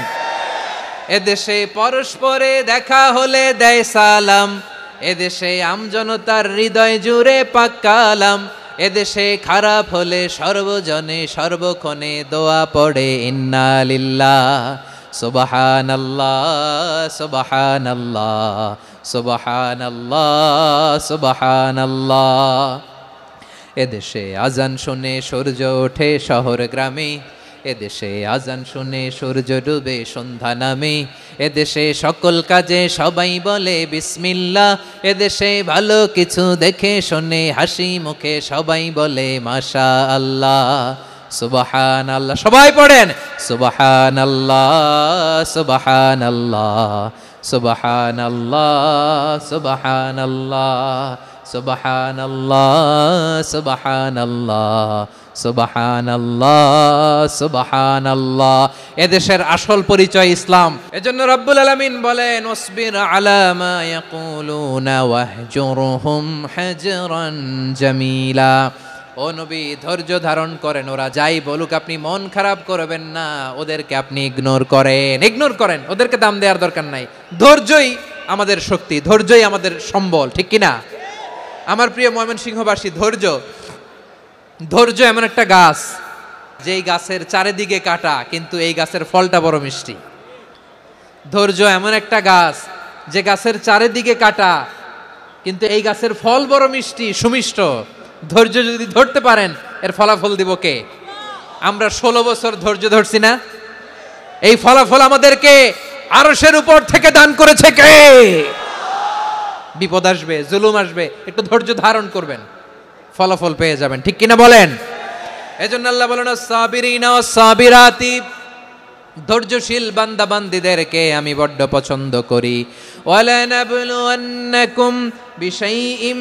Speaker 1: এদেশে পরস্পরে দেখা হলে দেয় সালাম, এদেশে আমজনতার হৃদয় জুড়ে পাক কালাম, এদেশে খারাপ হলে সর্বজনে সর্বক্ষণে দোয়া পড়ে ইন্না লিল্লাহ সুবহানাল্লাহ সুবহানাল্লাহ সুবহানাল্লাহ সুবহানাল্লাহ। এদেশে আজান শুনে সূর্য ওঠে শহর গ্রামে, এদেশে আজান শুনে সূর্য ডুবে সন্ধ্যা নামে, এদেশে সকল কাজে সবাই বলে বিসমিল্লাহ, এদেশে ভালো কিছু দেখে শুনে হাসি মুখে সবাই বলে মাশা আল্লাহ সুবহানাল্লাহ। সবাই পড়েন সুবহানাল্লাহ সুবহানাল্লাহ সুবহানাল্লাহ সুবহানাল্লাহ সুবহানাল্লাহ সুবহানাল্লাহ সুবহানাল্লাহ সুবহানাল্লাহ। এদেশের আসল পরিচয় ইসলাম। এজন্য রব্বুল আলামিন বলেন ওয়াসবির আলা মা ইয়াকুলুনা ওয়াহজুরহুম হাজরান জামিলা। ও ও নবী ধৈর্য ধারণ করেন, ওরা যাই বলুক আপনি মন খারাপ করবেন না, ওদেরকে আপনি ইগনোর করেন, ওদেরকে দাম দেওয়ার দরকার নাই। ধৈর্যই আমাদের শক্তি, ধৈর্যই আমাদের সম্বল, ঠিক কিনা? আমার প্রিয় ময়মনসিংহবাসী, ধৈর্য এমন একটা গাছ, যেই গাছের চারিদিকে কাটা কিন্তু এই গাছের ফলটা বড় মিষ্টি। ধৈর্য এমন একটা গাছ, যে গাছের চারিদিকে কাটা কিন্তু এই গাছের ফল বড় মিষ্টি, সুমিষ্ট। ধৈর্য যদি ধরতে পারেন, এর ফলাফল দিব কে? আমরা 16 বছর ধৈর্য ধরছি না? এই ফলাফল আমাদেরকে আরশের উপর থেকে দান করেছে কে? বিপদ আসবে, জুলুম আসবে, একটু ধৈর্য ধারণ করবেন, ফলাফল পেয়ে যাবেন, ঠিক কিনা বলেন? এজন্য আল্লাহ বলেন সাবিরিনা ওয়াস সাবিরাতি, ধৈর্যশীল বান্দা বান্দীদেরকে আমি বড্ড পছন্দ করি। ওয়ালা নাবলুওয়ান্নাকুম বিশাইইম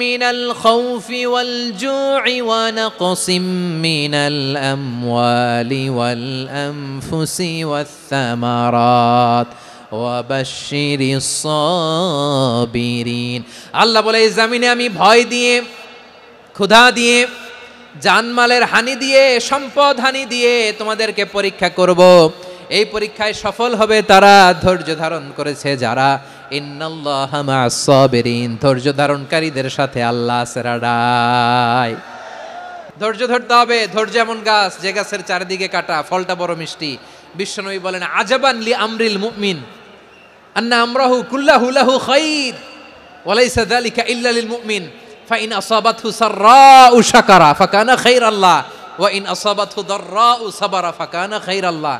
Speaker 1: মিনাল খাউফি ওয়াল জু'i ওয়া নাকসিম মিনাল আমওয়ালি ওয়াল আনফুসি ওয়াস সামারাত ওয়া বাশশিরিস সাবিরিন। আল্লাহ বলে এই জমিনে আমি ভয় দিয়ে, ক্ষুধা দিয়ে, জানমালের হানি দিয়ে, সম্পদ হানি দিয়ে তোমাদেরকে পরীক্ষা করব। এই পরীক্ষায় সফল হবে তারা ধৈর্য ধারণ করেছে যারা। ইন্নাল্লাহা মা'আস সাবিরিন, ধৈর্য ধারণকারীদের সাথে আল্লাহ আছে রাডাই। ধৈর্য ধরতে হবে। ধৈর্য এমন গাছ, যে গাছের চারিদিকে কাটা, ফলটা বড় মিষ্টি। বিশ্বনবী বলেন আজাবান লি আমরিল মুমিন আন্না আমরাহু কুল্লাহু লাহু খাইর ওয়া লাইসা যালিকা ইল্লা লিল মুমিন ফাইন আসাবাতহু সাররাউ শাকারা ফাকানা খাইরাল্লাহ ওয়া ইন আসাবাতহু দাররাউ সাবারা ফাকানা খাইরাল্লাহ।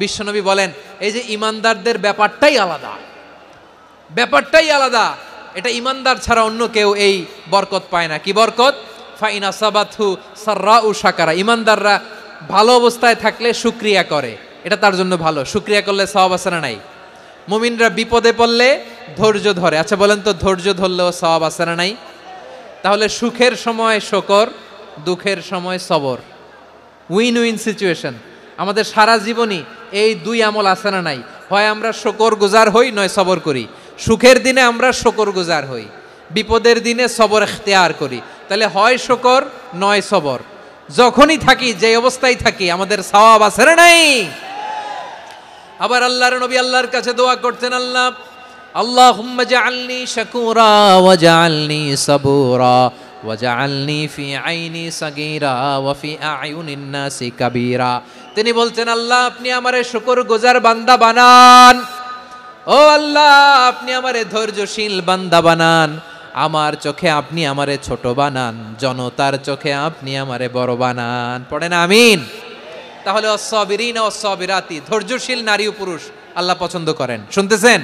Speaker 1: বিশ্বনবী বলেন এই যে ইমানদারদের ব্যাপারটাই আলাদা, ব্যাপারটাই আলাদা। এটা ইমানদার ছাড়া অন্য কেউ এই বরকত পায় না। কি বরকত? ফাইন আসাবাতহু সাররাউ শাকারা, ইমানদাররা ভালো অবস্থায় থাকলে শুকরিয়া করে, এটা তার জন্য ভালো। শুকরিয়া করলে সওয়াব আছে না নাই? মুমিনরা বিপদে পড়লে ধৈর্য ধরে। আচ্ছা বলেন তো, ধৈর্য ধরলেও সওয়াব আছে না নাই? তাহলে সুখের সময় শুকর, দুঃখের সময় সবর, উইন উইন সিচুয়েশন। আমাদের সারা জীবনই এই দুই আমল আছে না নাই? হয় আমরা শুকর গুজার হই, নয় সবর করি। সুখের দিনে আমরা শুকর গুজার হই, বিপদের দিনে সবর ইখতিয়ার করি। তাহলে হয় শুকর নয় সবর। যখনই থাকি, যে অবস্থায় থাকি, আমাদের সওয়াব আছে না নাই? আবার আল্লাহর নবী আল্লাহর কাছে দোয়া করতেন, আল্লাহ আল্লাহুম্মা জাআলনি শাকুরা ওয়া জাআলনি সাবুরা ওয়া জাআলনি ফি আইনি সাগীরা ওয়া ফি আ'য়ুনিন নাসি কাবীরা। তিনি বলতেন আল্লাহ আপনি আমারে শুকরগুজার বান্দা বানান, ও আল্লাহ আপনি আমারে ধৈর্যশীল বান্দা বানান, আমার চোখে আপনি আমারে ছোট বানান, জনতার চোখে আপনি আমারে বড় বানান। পড়েন আমিন। তাহলে অস-সাবিরিনা ওয়াস-সাবিরাতি, ধৈর্যশীল নারী ও পুরুষ আল্লাহ পছন্দ করেন। শুনতেছেন?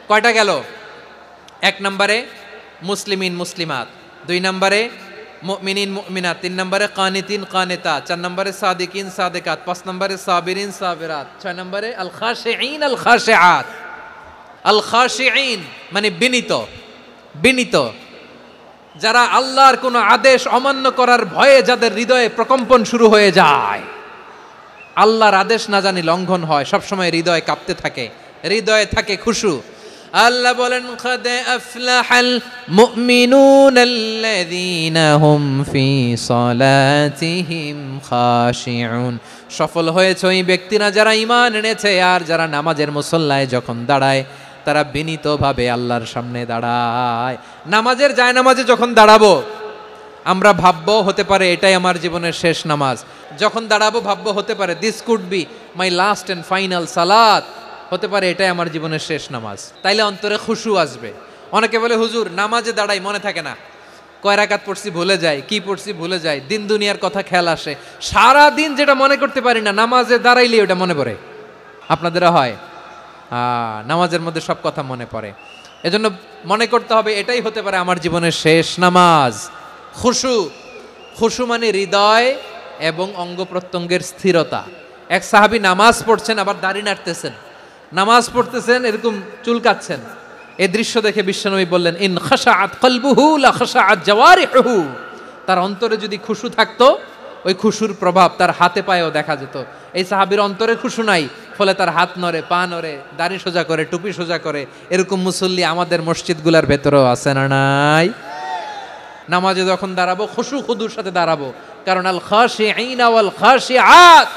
Speaker 1: কয়টা গেল? 1 নম্বরে মুসলিমিন মুসলিমাত, 2 নম্বরে মুমিনিন মুমিনাত, 3 নম্বরে কানিতিন কানিতাত, 4 নম্বরে সাদিকিন সাদিকাত, 5 নম্বরে সাবিরিন সাবিরাত, 6 নম্বরে আল খাশিঈন আল খাশিআত। আল খাশিঈন মানে বিনীত, বিনীত, যারা আল্লাহর কোনো আদেশ অমান্য করার ভয়ে যাদের হৃদয়ে প্রকম্পন শুরু হয়ে যায়, আল্লাহর আদেশ না জানি লঙ্ঘন হয়, সবসময় হৃদয় কাঁপতে থাকে, হৃদয়ে থাকে খুশু। আল্লাহ বলেন কাদ আফলাহাল মুমিনুনাল্লাযীনা হুম ফি সালাতিহিম খাশিউন, সফল হয়েছে ওই ব্যক্তিরা যারা ঈমান এনেছে আর যারা নামাজের মুসল্লায় যখন দাঁড়ায় তারা বিনীতভাবে আল্লাহর সামনে দাঁড়ায়। নামাজের জায়নামাজে যখন দাঁড়াবো আমরা ভাববো হতে পারে এটাই আমার জীবনের শেষ নামাজ। যখন দাঁড়াবো ভাববো হতে পারে this could be my last and final সালাত, হতে পারে এটাই আমার জীবনের শেষ নামাজ। তাইলে অন্তরে খুশু আসবে। অনেকে বলে হুজুর নামাজে দাঁড়াই মনে থাকে না, কয় রাকাত পড়ছি ভুলে যাই, কি পড়ছি ভুলে যাই, দিন দুনিয়ার কথা খেয়াল আসে, সারা দিন যেটা মনে করতে পারি না নামাজে দাঁড়াইলে ওটা মনে পড়ে। আপনাদেরও হয়? নামাজের মধ্যে সব কথা মনে পড়ে। এজন্য মনে করতে হবে এটাই হতে পারে আমার জীবনের শেষ নামাজ। খুশু, খুশু মানে হৃদয় এবং অঙ্গ প্রত্যঙ্গের স্থিরতা। এক সাহাবী নামাজ পড়ছেন আবার দাড়ি নাড়তেছেন, নামাজ পড়তেছেন এরকম চুলকাচ্ছেন। এই দৃশ্য দেখে বিশ্বনবী বললেন ইন খাশাআত কলবুহু লা খাশাআত জাওয়ারিহুহু, তার অন্তরে যদি খুশু থাকতো ওই খুশুর প্রভাব তার হাতে পায়েও দেখা যেত। এই সাহাবীর অন্তরে খুশু নাই, ফলে তার হাত নড়ে, পা নড়ে, দাড়ি সোজা করে, টুপি সোজা করে। এরকম মুসল্লি আমাদের মসজিদগুলোর ভেতরেও আছে না নাই? নামাজে যখন দাঁড়াবো খুশু খুদুর সাথে দাঁড়াবো, কারণ আল খাশিঈনা ওয়াল খাশিআত,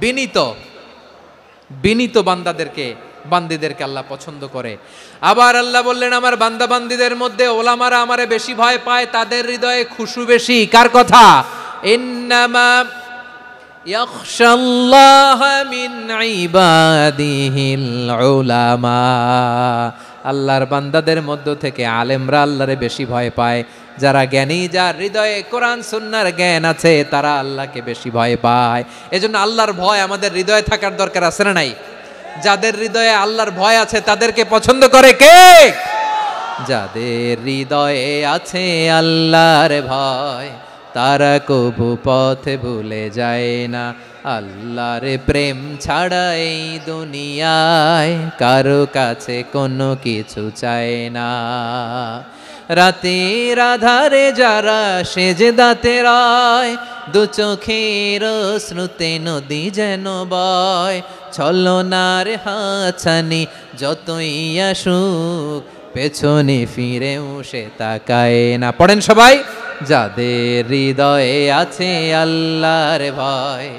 Speaker 1: বিনীত বিনীত বান্দিদেরকে আল্লাহ পছন্দ করে। আবার আল্লাহ বললেন আমার বান্দা বান্দিদের মধ্যে ওলামারা আমারে বেশি ভয় পায়, তাদের হৃদয়ে খুশু বেশি। কার কথা? ইন্নামা ইয়াখশাল্লাহা মিন ইবাদিহিল উলামা, আল্লাহর বান্দাদের মধ্য থেকে আলেমরা আল্লাহরে বেশি ভয় পায়। যারা জ্ঞানী, যার হৃদয়ে কোরআন সুন্নাহর জ্ঞান আছে, তারা আল্লাহকে বেশি ভয় পায়। এজন্য আল্লাহর ভয় আমাদের হৃদয়ে থাকার দরকার আছে না নাই? যাদের হৃদয়ে আল্লাহর ভয় আছে তাদেরকে পছন্দ করে কে? যাদের হৃদয়ে আছে আল্লাহর ভয়, তারা কবু পথে ভুলে যায় না। আল্লাহর প্রেম ছাড়া এই দুনিয়ায় কারো কাছে কোনো কিছু চায় না। রাতের আধারে যারা সেজদাতে রয়, দু চোখের শ্রুতে নদী যেন বয়। ছলনার হাতছানি যতই আসুক, পেছনে ফিরেও সে তাকায় না। পড়েন সবাই। যাদের হৃদয়ে আছে আল্লাহর ভয়,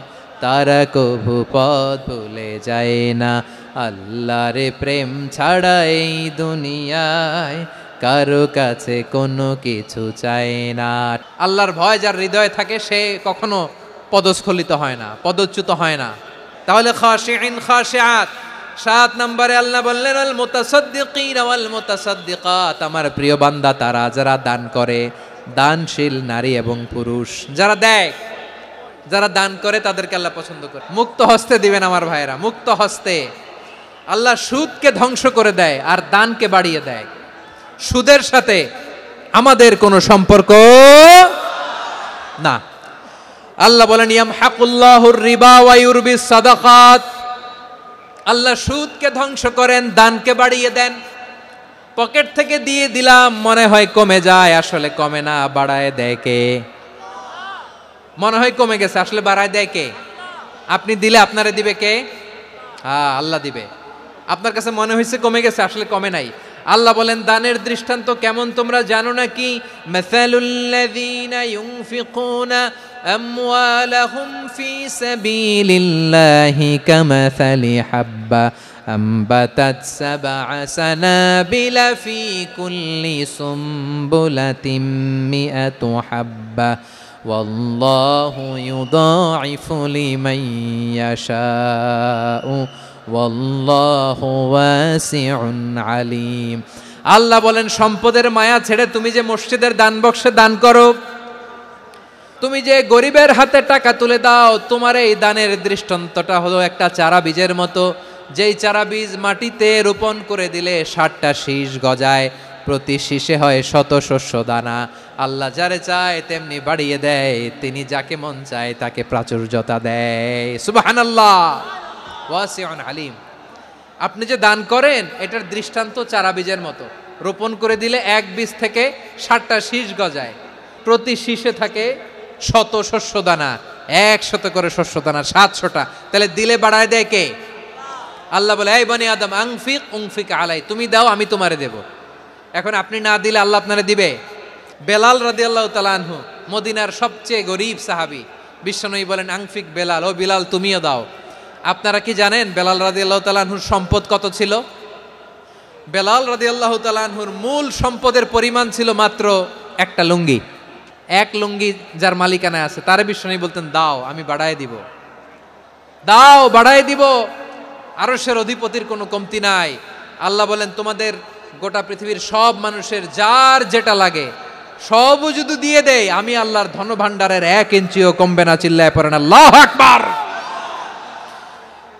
Speaker 1: তারা কভু পথ ভুলে যায় না। আল্লাহর প্রেম ছাড়া এই দুনিয়ায় কারো কাছে কোনো কিছু চায় না। আল্লাহর ভয় যার হৃদয়ে থাকে সে কখনো পদস্খলিত হয় না, পদচ্যুত হয় না। তাহলে খাশিঈন খাশিআত। 7 নম্বরে আল্লাহ বললেন আল মুতাসাদ্দিকিন ওয়াল মুতাসাদ্দিকাত, আমার প্রিয় বান্দা তারা যারা দান করে, দানশীল নারী এবং পুরুষ যারা দেয়, যারা দান করে তাদেরকে আল্লাহ পছন্দ করে। মুক্ত হস্তে দিবেন আমার ভাইরা, মুক্ত হস্তে। আল্লাহ সুদকে ধ্বংস করে দেয় আর দানকে বাড়িয়ে দেয়। সুদের সাথে আমাদের কোনো সম্পর্ক না। আল্লাহ বলেন ইয়ামহাকুল্লাহুর রিবা ওয়া ইউরবিস সাদাকাত, আল্লাহ সুদকে ধ্বংস করেন, দানকে বাড়িয়ে দেন। পকেট থেকে দিয়ে দিলাম মনে হয় কমে যায়, আসলে কমে না, বাড়ায় দেয় কে? মনে হয় কমে গেছে, আসলে বাড়ায় দেয় কে? আপনি দিলে আপনারে দিবে কে? হ্যাঁ, আল্লাহ দিবে। আপনার কাছে মনে হয়েছে কমে গেছে, আসলে কমে নাই। আল্লাহ বলেন দানের দৃষ্টান্ত কেমন তোমরা জানো নাকি? মাসালুল্লাযীনা ইউনফিকুনা আমওয়ালাহুম ফি সাবিলিল্লাহি কামাসালি হাব্বা আম্বাতাত সাবআ সানাবিলা ফি কুল্লি সুমবুলাতিন মিআতু হাব্বা ওয়াল্লাহু ইউদাঈফু লিমান ইয়াশাউ ওয়াল্লাহু ওয়াসিউন আলিম। আল্লাহ বলেন সম্পদের মায়া ছেড়ে তুমি যে মসজিদের দান বক্সে দান করো, তুমি যে গরিবের হাতে টাকা তুলে দাও, তোমার এই দানের দৃষ্টান্তটা হলো একটা চারা বীজের মতো। যেই চারা বীজ মাটিতে রোপণ করে দিলে 60টা শীষ গজায়, প্রতি শীষে হয় শত শস্য দানা। আল্লাহ যারে চায় তেমনি বাড়িয়ে দেয়, তিনি যাকে মন চায় তাকে প্রাচুর্যতা দেয়। সুবহানাল্লাহ, ওয়াসিউন আলিম। আপনি যে দান করেন এটার দৃষ্টান্ত চারা বীজের মতো। রোপণ করে দিলে এক বীজ থেকে 60টা শীষ গজায়, প্রতি শীষে থাকে শত শস্য দানা, 100 করে শস্য দানা, 700টা। তাহলে দিলে বাড়ায় দেয় কে? আল্লাহ বলে এই বনি আদম আনফিক উনফিক আলাই, তুমি দাও আমি তোমারে দেব। এখন আপনি না দিলে আল্লাহ আপনারে দিবে? বেলাল রাদিয়াল্লাহু তাআলা আনহু, মদিনার সবচেয়ে গরিব সাহাবী, বিশ্বনবী বলেন আনফিক বেলাল, ও বিলাল তুমিও দাও। আপনারা কি জানেন বেলাল রাদিয়াল্লাহু তাআলা আনহুর সম্পদ কত ছিল? বেলাল রাদিয়াল্লাহু তাআলা আনহুর মূল সম্পদের পরিমাণ ছিল মাত্র একটা লুঙ্গি। এক লুঙ্গি যার মালিকানায় আছে তারে বিশ্বনবী বলতেন দাও আমি বাড়ায় দিব, দাও বাড়ায় দিব। আরশের অধিপতির কোনো কমতি নাই। আল্লাহ বলেন তোমাদের গোটা পৃথিবীর সব মানুষের যার যেটা লাগে সবও যদি দিয়ে দেয়, আমি আল্লাহর ধনভাণ্ডারের 1 ইঞ্চিও কমবে না। চিল্লায় পড়েন আল্লাহু আকবার।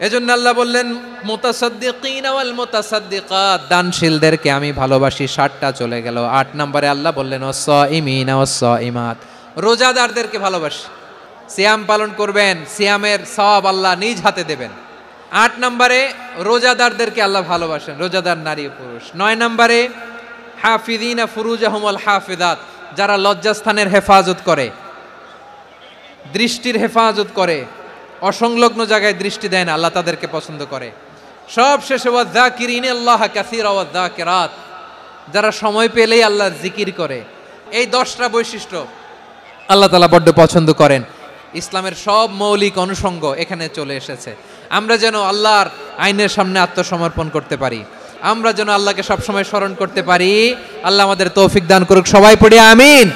Speaker 1: এজন্য আল্লাহ বললেন মুতাসাদ্দিকিন ওয়াল মুতাসাদ্দিকাত, দানশীলদেরকে আমি ভালোবাসি। 60টা চলে গেল। 8 নম্বরে আল্লাহ বললেন ওয়াস-সাইমিন ওয়াস-সাইমাত, রোজাদারদেরকে ভালোবাসি। সিয়াম পালন করবেন, সিয়ামের সওয়াব আল্লাহ নিজ হাতে দেবেন। 8 নম্বরে রোজাদারদেরকে আল্লাহ ভালোবাসেন, রোজাদার নারী ও পুরুষ। 9 নম্বরে হাফিযিনা ফুরুজাহুম ওয়াল হাফিযাত, যারা লজ্জাস্থানের হেফাজত করে, দৃষ্টির হেফাজত করে, অসংলগ্ন জায়গায় দৃষ্টি দেয় না, আল্লাহ তাদেরকে পছন্দ করে। সব শেষে ওয়াযাকিরিনাল্লাহ কাসীরা ওয়াযাকিরাত, যারা সময় পেলেই আল্লাহর জিকির করে। এই 10টা বৈশিষ্ট্য আল্লাহ তাআলা বড্ড পছন্দ করেন। ইসলামের সব মৌলিক অনুষঙ্গ এখানে চলে এসেছে। আমরা যেন আল্লাহর আইনের সামনে আত্মসমর্পণ করতে পারি, আমরা যেন আল্লাহকে সবসময় স্মরণ করতে পারি। আল্লাহ আমাদের তৌফিক দান করুক, সবাই পড়ি আমিন।